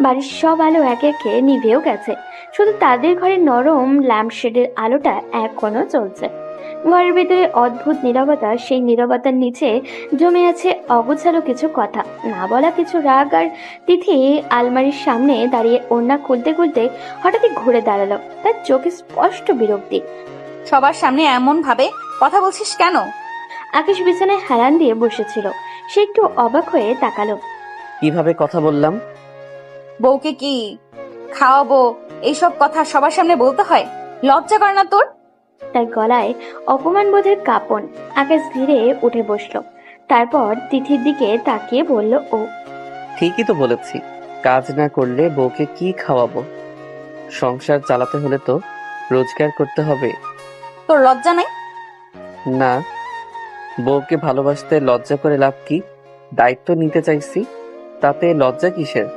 বাড়ির সব আলো একে একে নিভেও গেছে। শুধু তাদের ঘরের নরম ল্যাম্পশেডের আলোটা এখনো চলছে। ঘরের ভিতরে অদ্ভুত নীরবতা। সেই নীরবতার নিচে জমে আছে অগোছালো কিছু কথা, না বলা কিছু রাগ। আর তিথি আলমারির সামনে দাঁড়িয়ে ওড়না খুলতে খুলতে হঠাৎই ঘুরে দাঁড়ালো। তার চোখে স্পষ্ট বিরক্তি। সবার সামনে এমন ভাবে কথা বলছিস কেন? আকাশ বিছানায় হেলান দিয়ে বসেছিল। সে একটু অবাক হয়ে তাকালো। কিভাবে কথা বললাম? বউকে কি খাওয়াবো এইসব কথা সবার সামনে বলতে হয়? লজ্জা করে না তোর? তার গলায় অপমান বোধের কাঁপন। আকাশ ধীরে উঠে বসলো। তারপর তিথির দিকে তাকিয়ে বলল ও, ঠিকই তো বলেছি, কাজ না করলে বউকে কি খাওয়াবো? সংসার চালাতে হলে তো রোজগার করতে হবে। তোর লজ্জা নেই? না, বউকে ভালোবাসতে লজ্জা করে লাভ কি? দায়িত্ব নিতে চাইছি, তাতে লজ্জা কিসের?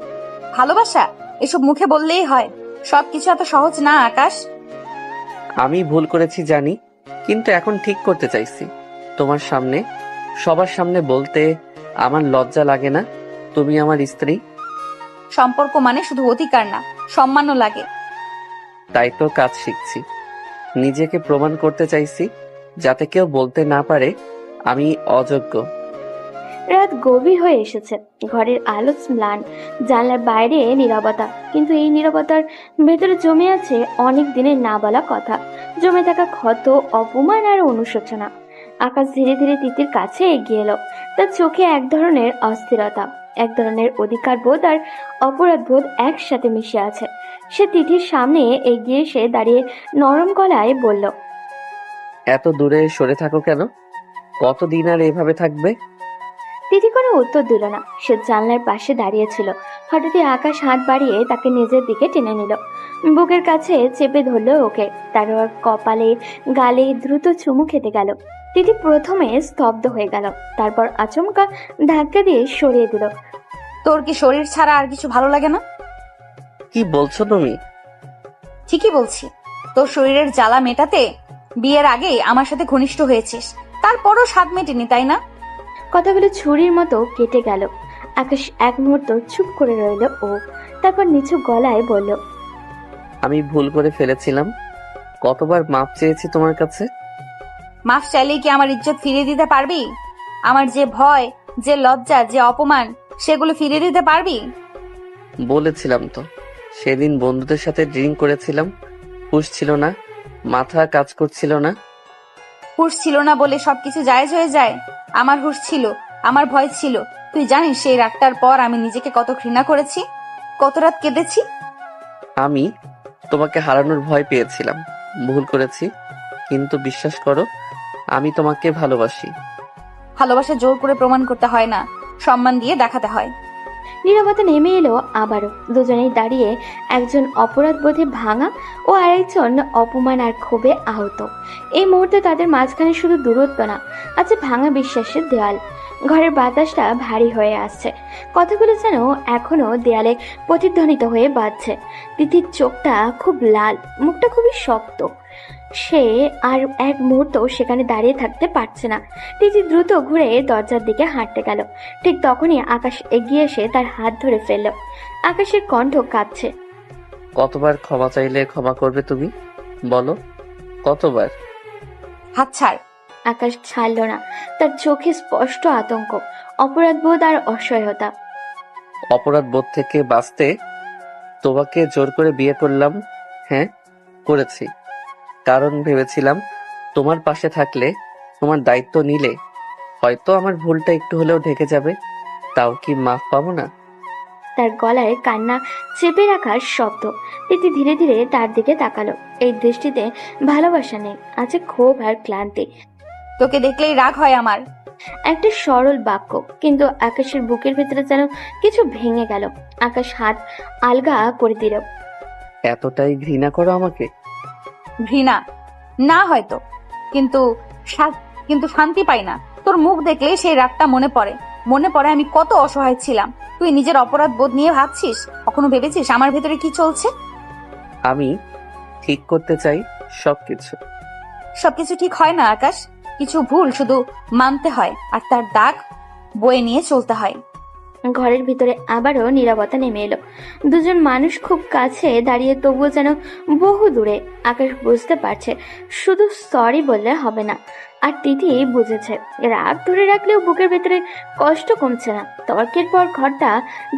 ভালোবাসা এসব মুখে বললেই হয়, সবকিছু এত সহজ না আকাশ। আমি ভুল করেছি জানি, কিন্তু এখন ঠিক করতে চাইছি। তোমার সামনে, সবার সামনে বলতে আমার লজ্জা লাগে না তুমি আমার স্ত্রী। সম্পর্ক মানে শুধু অধিকার না, সম্মানও লাগে। তাই তো কাজ শিখছি, নিজেকে প্রমাণ করতে চাইছি, যাতে কেউ বলতে না পারে আমি অযোগ্য। রাত গভীর হয়ে এসেছে। ঘরের আলো ম্লান, জানলার বাইরে নীরবতা। কিন্তু এই নীরবতার ভেতরে জমে আছে অনেক দিনের না বলা কথা, জমে থাকা ক্ষত, অপমান আর অনুশোচনা। আকাশ ধীরে ধীরে তিতির কাছে এগিয়ে এলো। তার চোখে এক ধরনের অস্থিরতা, এক ধরনের অধিকার বোধ আর অপরাধ বোধ একসাথে মিশে আছে। সে তিথির সামনে এগিয়ে এসে দাঁড়িয়ে নরম গলায় বলল, এত দূরে সরে থাকো কেন? কতদিন আর এভাবে থাকবে? তিথি কোনো উত্তর দিল না। সে জানলার পাশে দাঁড়িয়েছিল। হঠাৎই আকাশ হাত বাড়িয়ে তাকে নিজের দিকে টেনে নিল, বুকের কাছে চেপে ধরলো ওকে। তার কপালে, গালে দ্রুত চুমু খেতে গেল। তিথি প্রথমে স্তব্ধ হয়ে গেল, তারপর আচমকা ধাক্কা দিয়ে সরিয়ে দিল। তোর কি শরীর ছাড়া আর কিছু ভালো লাগে না? কি বলছো তুমি? ঠিকই বলছি, তোর শরীরের জ্বালা মেটাতে বিয়ের আগেই আমার সাথে ঘনিষ্ঠ হয়েছিস, তারপরও স্বাদ মেটেনি, তাই না? কথাগুলো ছুরির মতো কেটে গেল। আকাশ এক মুহূর্ত চুপ করে রইল ও, তারপর নিচু গলায় বলল, আমি ভুল করে ফেলেছিলাম। কতবার মাপ চেয়েছি তোমার কাছে। মাফ চাইলেই কি আমার ইজ্জত ফিরিয়ে দিতে পারবি? আমার যে ভয়, যে লজ্জা, যে অপমান, সেগুলো ফিরিয়ে দিতে পারবি? বলেছিলাম তো, সেদিন বন্ধুদের সাথে ড্রিঙ্ক করেছিলাম, হুঁশ ছিল না, মাথা কাজ করছিল না। হুঁশ ছিল না বলে সবকিছু জায়েজ হয়ে যায়? আমার হুঁশ ছিল, আমার ভয় ছিল। তুই জানিস সেই রাতটার পর আমি নিজেকে কত ঘৃণা করেছি, কত রাত কেঁদেছি। আমি তোমাকে হারানোর ভয় পেয়েছিলাম, ভুল করেছি, কিন্তু বিশ্বাস করো আমি তোমাকে ভালোবাসি। ভালোবাসা জোর করে প্রমাণ করতে হয় না, সম্মান দিয়ে দেখাতে হয়। নীরবতা নেমে এলো আবারও। দুজনেই দাঁড়িয়ে, একজন অপরাধ বোধে ভাঙা ও আরেকজন অপমান আর ক্ষোভে আহত। এই মুহূর্তে তাদের মাঝখানে শুধু দূরত্ব না, আছে ভাঙা বিশ্বাসের দেওয়াল। ঘরের বাতাসটা ভারী হয়ে আসছে, কথাগুলো যেন এখনো দেয়ালে প্রতিধ্বনিত হয়ে বাজছে। তিথির চোখটা খুব লাল, মুখটা খুবই শক্ত। সে আর এক মুহূর্ত সেখানে দাঁড়িয়ে থাকতে পারছে না। তিথি দ্রুত ঘুরে দরজার দিকে হাঁটতে গেল। ঠিক তখনই আকাশ এগিয়ে এসে তার হাত ধরে ফেলল। আকাশের কণ্ঠ কাঁপছে। কতবার ক্ষমা চাইলে ক্ষমা করবে তুমি? বলো কতবার? হাত ছাড়। আকাশ ছাড়ল না। তার চোখে স্পষ্ট আতঙ্ক, অপরাধবোধ আর অসহায়তা। অপরাধ বোধ থেকে বাঁচতে তোমাকে জোর করে বিয়ে করলাম, হ্যাঁ, করেছি, কারণ ভেবেছিলাম তোমার পাশে থাকলে, তোমার দায়িত্ব নিলে হয়তো আমার ভুলটা একটু হলেও ঢেকে যাবে। তাও কি মাফ পাবো না? তার গলায় কান্না চেপে রাখার শব্দ। তিথি ধীরে ধীরে তার দিকে তাকালো। এই দৃষ্টিতে ভালোবাসা নেই, আছে ক্ষোভ আর ক্লান্তি। তোকে দেখলেই রাগ হয় আমার। একটা সরল বাক্য, কিন্তু আকাশের বুকের ভেতরে যেন কিছু ভেঙে গেল। আকাশ হাত আলগা করে দিল। এতটাই ঘৃণা করো আমাকে? ঘৃণা না হয়তো, কিন্তু কিন্তু শান্তি পাই না। তোর মুখ দেখলে সেই রাগটা মনে পড়ে আমি কত অসহায় ছিলাম। তুই নিজের অপরাধ বোধ নিয়ে ভাবছিস? কখনো ভেবেছিস আমার ভেতরে কি চলছে? আমি ঠিক করতে চাই সবকিছু। সবকিছু ঠিক হয় না আকাশ, কিছু ভুল শুধু মানতে হয় আর তার দাগ বয়ে নিয়ে চলতে হয়। ঘরের ভিতরে আবারও নীরবতা নেমে এলো। দুজন মানুষ খুব কাছে দাঁড়িয়ে, তবুও যেন বহু দূরে। আকাশ বুঝতে পারছে শুধু সরি বললে হবে না, আর তিথি বুঝেছে রাগ ধরে রাখলেও বুকের ভেতরে কষ্ট কমছে না। তর্কের পর ঘরটা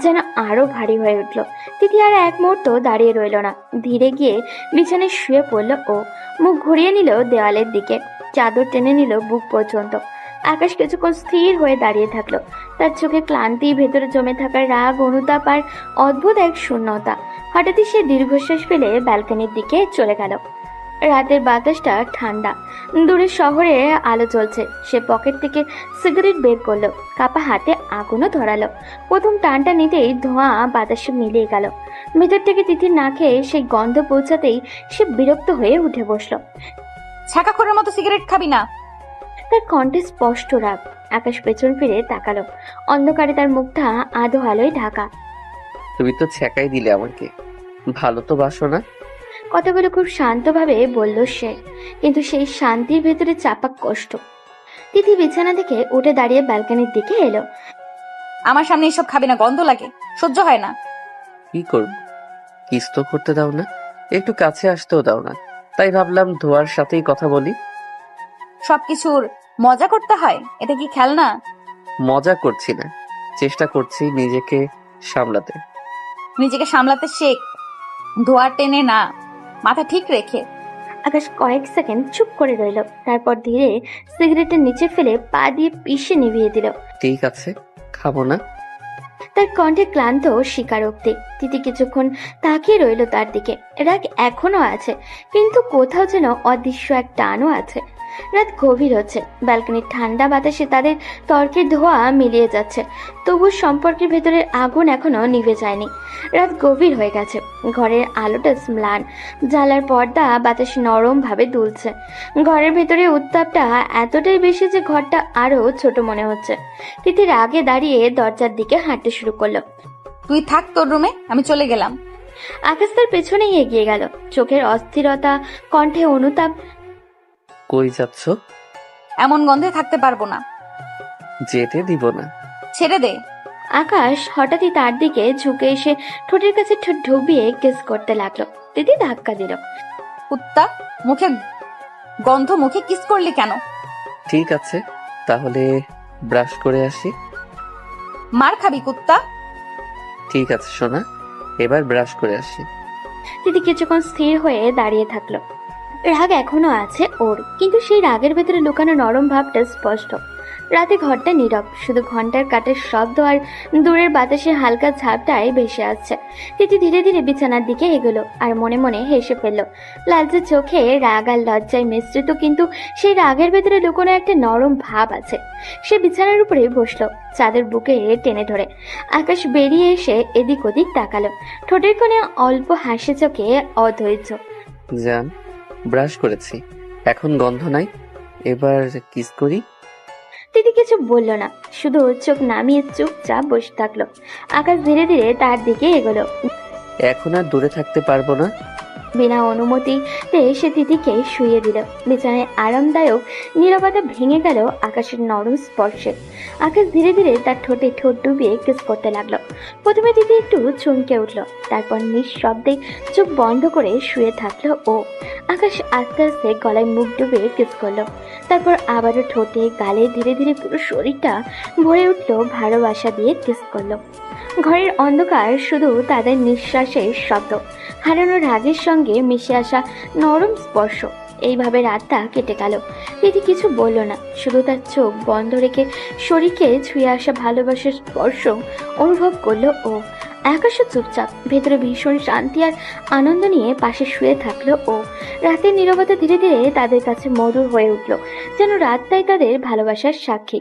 যেন আরো ভারী হয়ে উঠল। তিথি আর এক মুহূর্ত দাঁড়িয়ে রইল না, ধীরে গিয়ে বিছানায় শুয়ে পড়ল। ও মুখ ঘুরিয়ে নিল দেওয়ালের দিকে, চাদর টেনে নিল বুক পর্যন্ত। আকাশ কিছুক্ষণ স্থির হয়ে দাঁড়িয়ে থাকলো। তার চোখে ক্লান্তি, ভেতরে জমে থাকা রাগ, অনুতাপ আর অদ্ভুত এক শূন্যতা। হঠাৎই সে দীর্ঘশ্বাস ফেলে ব্যালকনির দিকে চলে গেল। রাতের বাতাসটা ঠান্ডা, দূরের শহরে আলো জ্বলছে। সে পকেট থেকে সিগারেট বের করলো, কাপা হাতে আগুনও ধরালো। প্রথম টানটা নিতেই ধোঁয়া বাতাসে মিলিয়ে গেল। ভেতর থেকে তিথির নাকে সেই গন্ধ পৌঁছাতেই সে বিরক্ত হয়ে উঠে বসলো। ছাকা খোরের মতো সিগারেট খাবি না। তার কণ্ঠে স্পষ্ট রাগ। আকাশ পেছন ফিরে তাকালো। অন্ধকারে তার মুখটা আধো আলোয় ঢাকা। তুমি তো ছ্যাঁকাই দিলে আমাকে, ভালো তো বাসো না? কথাগুলো খুব শান্তভাবে বলল সে, কিন্তু সেই শান্তির ভেতরে চাপা কষ্ট। তিথি বিছানা থেকে উঠে দাঁড়িয়ে ব্যালকনির দিকে এলো। আমার সামনে এসব খাবি না, গন্ধ লাগে, সহ্য হয় না। কি করব? কিস তো করতে দাও না, একটু কাছে আসতেও দাও না। তাই ভাবলাম ধোয়ার সাথেই কথা বলি। সবকিছুর মজা করতে হয়, এটা কি খেলনা? মজা করছি না, চেষ্টা করছি নিজেকে সামলাতে। নিজেকে সামলাতে শেখ, ধোয়ার টেনে না, মাথা ঠিক রেখে। আকাশ কয়েক সেকেন্ড চুপ করে রইল, তারপর ধীরে সিগারেটের নিচে ফেলে পা দিয়ে পিষে নিভিয়ে দিল। ঠিক আছে, খাবো না। তার কণ্ঠে ক্লান্ত স্বীকারোক্তি। তিথি কিছুক্ষণ তাকিয়ে রইল তার দিকে। রাগ এখনো আছে, কিন্তু কোথাও যেন অদৃশ্য এক টানও আছে। রাত গভীর হচ্ছে, ব্যালকনির ঠান্ডা বাতাসে তাদের তর্কের ধোঁয়া মিলিয়ে যাচ্ছে। তবু সম্পর্কের ভেতরের আগুন এখনো নিভে যায়নি। রাত গভীর হয়ে গেছে, ঘরের আলোটা ম্লান, জানলার পর্দা বাতাসে নরম ভাবে দুলছে। ঘরের ভেতরে উত্তাপটা এতটাই বেশি যে ঘরটা আরো ছোট মনে হচ্ছে। তিথি রাগে দাঁড়িয়ে দরজার দিকে হাঁটতে শুরু করলো। তুই থাক তোর রুমে, আমি চলে গেলাম। আকাশ তার পেছনেই এগিয়ে গেল, চোখের অস্থিরতা, কণ্ঠে অনুতাপ। কই যাচ্ছ? এমন গন্ধে থাকতে পারবো না। যেতে দিব না। ছেড়ে দে। আকাশ হঠাৎই তার দিকে ঝুঁকে এসে ঠোঁটের কাছে ঠোঁট ঢুবিয়ে কিস করতে লাগলো। তিথি ধাক্কা দিল। কুত্তা, মুখে গন্ধ, মুখে কিস করলি কেন? ঠিক আছে, তাহলে ব্রাশ করে আসি। মার খাবি কুত্তা। ঠিক আছে সোনা, এবার ব্রাশ করে আসি। তিথি কিছুক্ষণ স্থির হয়ে দাঁড়িয়ে থাকলো। রাগ এখনো আছে ওর, কিন্তু সেই রাগের ভেতরে লুকানো নরম ভাবটা স্পষ্ট। রাতে ঘরটা নীরব, শুধু ঘন্টার কাটার শব্দ আর দূরের বাতাসে হালকা ঝাপটায় ভেসে আসছে। তিথি ধীরে ধীরে বিছানার দিকে এগোলো আর মনে মনে হেসে ফেলল। লালচে চোখে রাগ আর লজ্জায় মিশ্রিত, কিন্তু সেই রাগের ভেতরে লুকোনো একটা নরম ভাব আছে। সে বিছানার উপরে বসলো, চাঁদের বুকে টেনে ধরে। আকাশ বেরিয়ে এসে এদিক ওদিক তাকালো, ঠোঁটের কোণে অল্প হাসি, চোখে অধৈর্য। জান, ব্রাশ করেছি, এখন গন্ধ নাই, এবার কিস করি। তিথি কিছু বলল না, শুধু চোখ নামিয়ে চুপচাপ বসে থাকলো। আকাশ ধীরে ধীরে তার দিকে এগোলো। এখন আর দূরে থাকতে পারবো না। বিনা অনুমতিতে সে তিথিকে শুইয়ে দিল। বিছানায় আরামদায়ক নীরবতা ভেঙে গেল আকাশের নরম স্পর্শে। আকাশ ধীরে ধীরে তার ঠোঁটে ঠোঁট ডুবিয়ে কিস করতে লাগলো। প্রথমে তিথি একটু চমকে উঠল, তারপর নিঃশব্দে চোখ বন্ধ করে শুয়ে থাকলো ও। আকাশ আস্তে আস্তে গলায় মুখ ডুবিয়ে কিস করলো, তারপর আবারও ঠোঁটে, গালে, ধীরে ধীরে পুরো শরীরটা ভরে উঠলো ভালোবাসা দিয়ে কিস করলো। ঘরের অন্ধকার শুধু তাদের নিঃশ্বাসের শব্দ, হারানো রাগের সঙ্গে মিশে আসা নরম স্পর্শ। এইভাবে রাতটা কেটে গেল। তিথি কিছু বলল না, শুধু তার চোখ বন্ধ রেখে শরীরকে ছুঁয়ে আসা ভালোবাসার স্পর্শ অনুভব করলো ও। আকাশও চুপচাপ, ভেতরে ভীষণ শান্তি আর আনন্দ নিয়ে পাশে শুয়ে থাকলো ও। রাতের নীরবতা ধীরে ধীরে তাদের কাছে মধুর হয়ে উঠল, যেন রাতটাই তাদের ভালোবাসার সাক্ষী।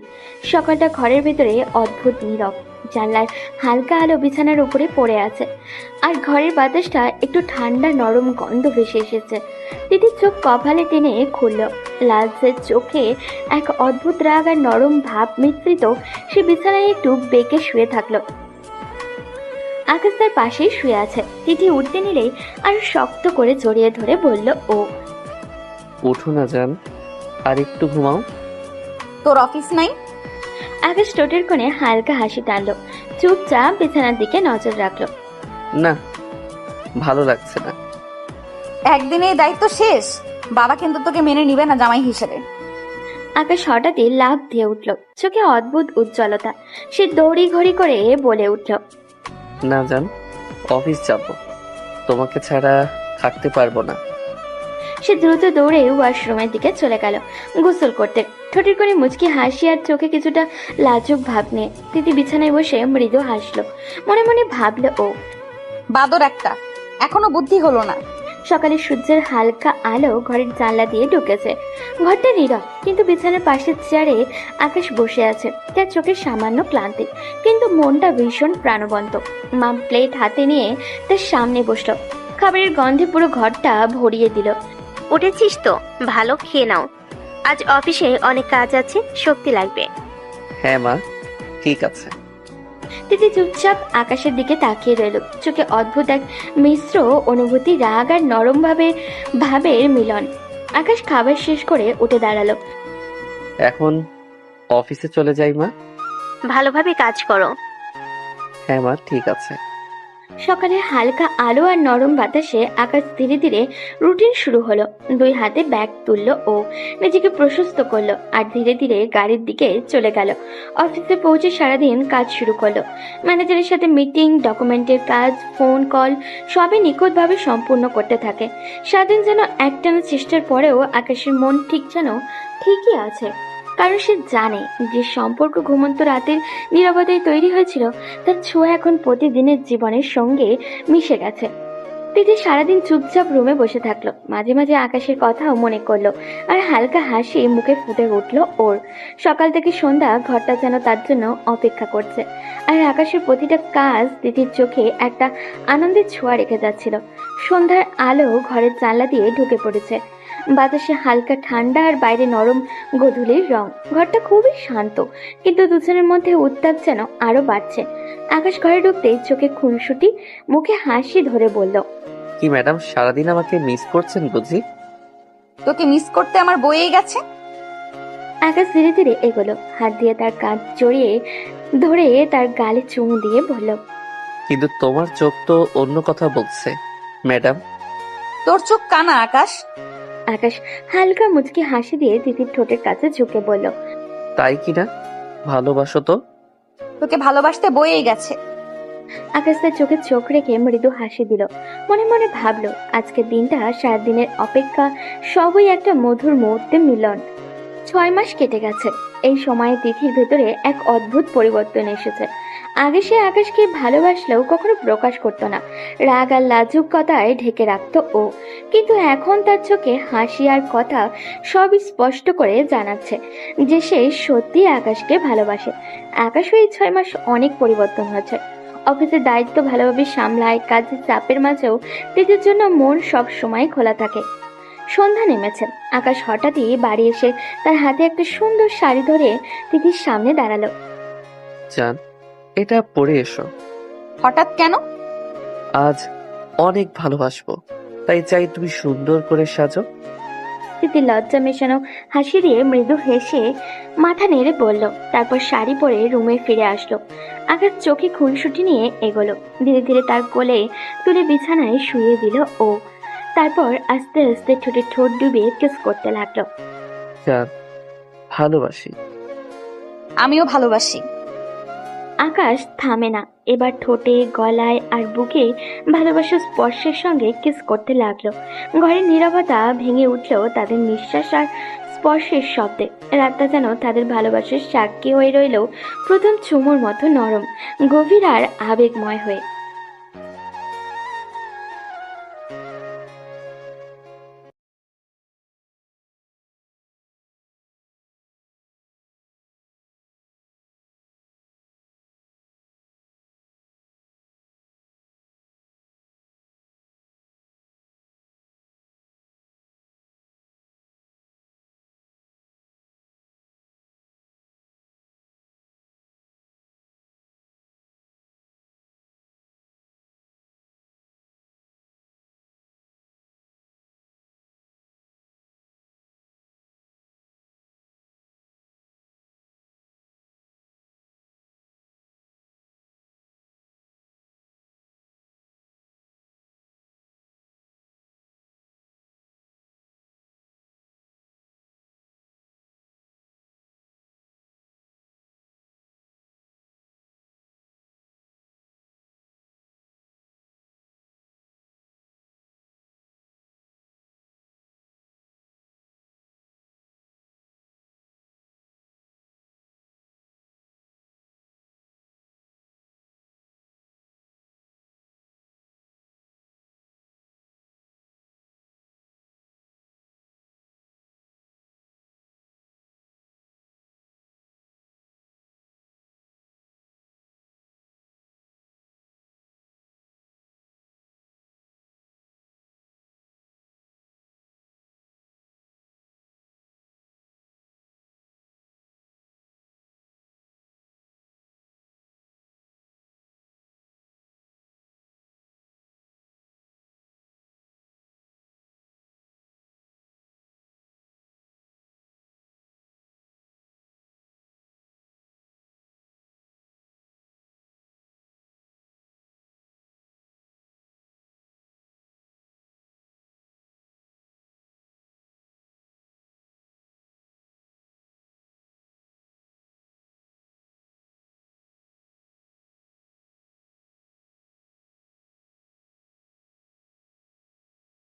সকালটা ঘরের ভেতরে অদ্ভুত নীরব। জানলার হালকা আলো বিছানার উপরে পড়ে আছে, আর ঘরের বাতাসটা একটু ঠান্ডা নরম গন্ধ ভেসে এসেছে। তিথির চোখ কপালে টেনে খুলল। লালচের চোখে এক অদ্ভুত রাগ আর নরম ভাব মিশ্রিত। সে বিছানায় একটু বেঁকে শুয়ে থাকলো। আকাশ তার পাশেই শুয়ে আছে। তিথি উঠতে নিলেই আরো শক্ত করে জড়িয়ে ধরে বলল ও। উঠো না জান, আর একটু ঘুমাও। তোর অফিস নাই? আকাশ ঠোঁটের কোণে হালকা হাসি টানলো, চুপচাপ বিছানার দিকে নজর রাখলো। না, ভালো লাগছে না। একদিনে এই দায়িত্ব শেষ, বাবা কিন্তু তোকে মেনে নিবে না জামাই হিসেবে। আকাশ হঠাৎই লাফ দিয়ে উঠল, চোখে অদ্ভুত উজ্জ্বলতা। সে দৌড়ি ঘড়ি করে বলে উঠল। না জান, অফিস যাব, তোমাকে ছাড়া থাকতে পারবো না। সে দ্রুত দৌড়ে ওয়াশরুমের দিকে চলে গেল গোসল করতে। ঠোঁটের কোণে মুচকি হাসি আর চোখে কিছুটা লাজুক ভাব নিয়ে তিথি বিছানায় বসে মৃদু হাসলো। মনে মনে ভাবলো ও, বাদর একটা, এখনো বুদ্ধি হলো না। সকালে সূর্যের হালকা আলো ঘরের জানলা দিয়ে ঢুকেছে। ঘরটা নীরব, কিন্তু বিছানার পাশের চেয়ারে আকাশ বসে আছে। তার চোখে সামান্য ক্লান্তি, কিন্তু মনটা ভীষণ প্রাণবন্ত। মা প্লেট হাতে নিয়ে তার সামনে বসলো। খাবারের গন্ধে পুরো ঘরটা ভরিয়ে দিল। উঠেছিস তো, ভালো খেয়ে নাও। আজ অফিসে অনেক কাজ আছে, শক্তি লাগবে। হ্যাঁ মা, ঠিক আছে। তিথি চুপচাপ আকাশের দিকে তাকিয়ে রইল, চোখে অদ্ভুত এক মিশ্র অনুভূতি, রাগ আর নরম ভাবের মিলন। আকাশ খাবার শেষ করে উঠে দাঁড়ালো। এখন অফিসে চলে যাই মা। ভালোভাবে কাজ করো। হ্যাঁ মা, ঠিক আছে। সকালে হালকা আলো আর নরম বাতাসে আকাশ ধীরে ধীরে রুটিন শুরু হলো। দুই হাতে ব্যাগ তুললো ও নিজেকে প্রশস্ত করলো, আর ধীরে ধীরে গাড়ির দিকে চলে গেল। অফিসে পৌঁছে সারাদিন কাজ শুরু করলো। ম্যানেজারের সাথে মিটিং, ডকুমেন্টের কাজ, ফোন কল সবই নিখুঁতভাবে সম্পূর্ণ করতে থাকে। সারাদিন যেন একটানা চেষ্টার পরেও আকাশের মন ঠিকই আছে, কারণ সে জানে যে সম্পর্ক ঘুমন্ত রাতের নীরবতায় তৈরি হয়েছিল, তার ছোঁয়া এখন প্রতিদিনের জীবনের সঙ্গে মিশে গেছে। তিথি সারাদিন চুপচাপ রুমে বসে থাকলো। মাঝে মাঝে আকাশের কথাও মনে করলো, আর হালকা হাসি মুখে ফুটে উঠলো ওর। সকাল থেকে সন্ধ্যা ঘরটা যেন তার জন্য অপেক্ষা করছে, আর আকাশের প্রতিটা কাজ তিথির চোখে একটা আনন্দের ছোঁয়া রেখে যাচ্ছিল। সন্ধ্যার আলো ঘরের জানলা দিয়ে ঢুকে পড়েছে। বাতাসে হালকা ঠান্ডা আর বাইরে নরম গোধূলির রং। ঘরটা খুবই শান্ত, কিন্তু দুজনের মধ্যে উত্তাপ যেন আরো বাড়ছে। আকাশ ঘরে ঢুকতেই চোখে খুনসুটি, মুখে হাসি ধরে বলল, কি ম্যাডাম, সারাদিন আমাকে মিস করছেন বুঝি? তোকে মিস করতে আমার বয়েই গেছে। আকাশ ধীরে ধীরে এগোলো, হাত দিয়ে তার কাঁধ জড়িয়ে ধরে তার গালে চুমু দিয়ে বলল, কিন্তু তোমার চোখ তো অন্য কথা বলছে ম্যাডাম। তোর চোখ কানা আকাশ। আকাশ হালকা মুচকি হাসি দিয়ে তিথির ঠোঁটের কাছে ঝুঁকে বলল, তাই কিনা, ভালোবাসো তো? তোকে ভালোবাসতে বয়েই গেছে। আকাশ তার চোখে চোখ রেখে মৃদু হাসি দিল। মনে মনে ভাবলো, আজকের দিনটা সারাদিনের অপেক্ষা সবই একটা মধুর মুহূর্তে মিলন। 6 মাস কেটে গেছে। এই সময়ে তিথির ভেতরে এক অদ্ভুত পরিবর্তন এসেছে। আগে সে আকাশকে ভালোবাসলেও কখনো প্রকাশ করতো না, রাগ আর লাজুকতায় ঢেকে রাখতো ও। কিন্তু এখন তার চোখে হাসি আর কথা সবই স্পষ্ট করে জানাচ্ছে যে সে সত্যি আকাশকে ভালোবাসে। আকাশও এই 6 মাস অনেক পরিবর্তন হয়েছে। অফিসের দায়িত্ব ভালোভাবে সামলায়, কাজের চাপের মাঝেও তিথির জন্য মন সব সময় খোলা থাকে। সন্ধ্যা নেমেছে। আকাশ হঠাৎই বাড়ি এসে তার হাতে একটা সুন্দর শাড়ি ধরে তিথির সামনে দাঁড়ালো। জান, এটা পরে এসো। হঠাৎ কেন? আজ অনেক ভালোবাসবো, তাই চাই তুমি সুন্দর করে সাজো। তিথি লজ্জা মেশানো হাসি দিয়ে মৃদু হেসে মাথা নেড়ে বলল, তারপর শাড়ি পরে রুমে ফিরে আসলো। আকাশ চোখে খুনসুটি নিয়ে এগোলো, ধীরে ধীরে তার কোলে তুলে বিছানায় শুয়ে দিল ও। তারপর আস্তে আস্তে ঠোঁটে ঠোঁট ডুবিয়ে কিস করতে লাগলো। জান, ভালোবাসি। আমিও ভালোবাসি। আকাশ থামে না, এবার ঠোঁটে, গলায় আর বুকে ভালোবাসার স্পর্শের সঙ্গে কিস করতে লাগলো। ঘরের নীরবতা ভেঙে উঠলো তাদের নিঃশ্বাস আর স্পর্শের শব্দে। রাতটা যেন তাদের ভালোবাসার সাক্ষী হয়ে রইল প্রথম চুমুর মতো নরম, গভীর আর আবেগময় হয়ে।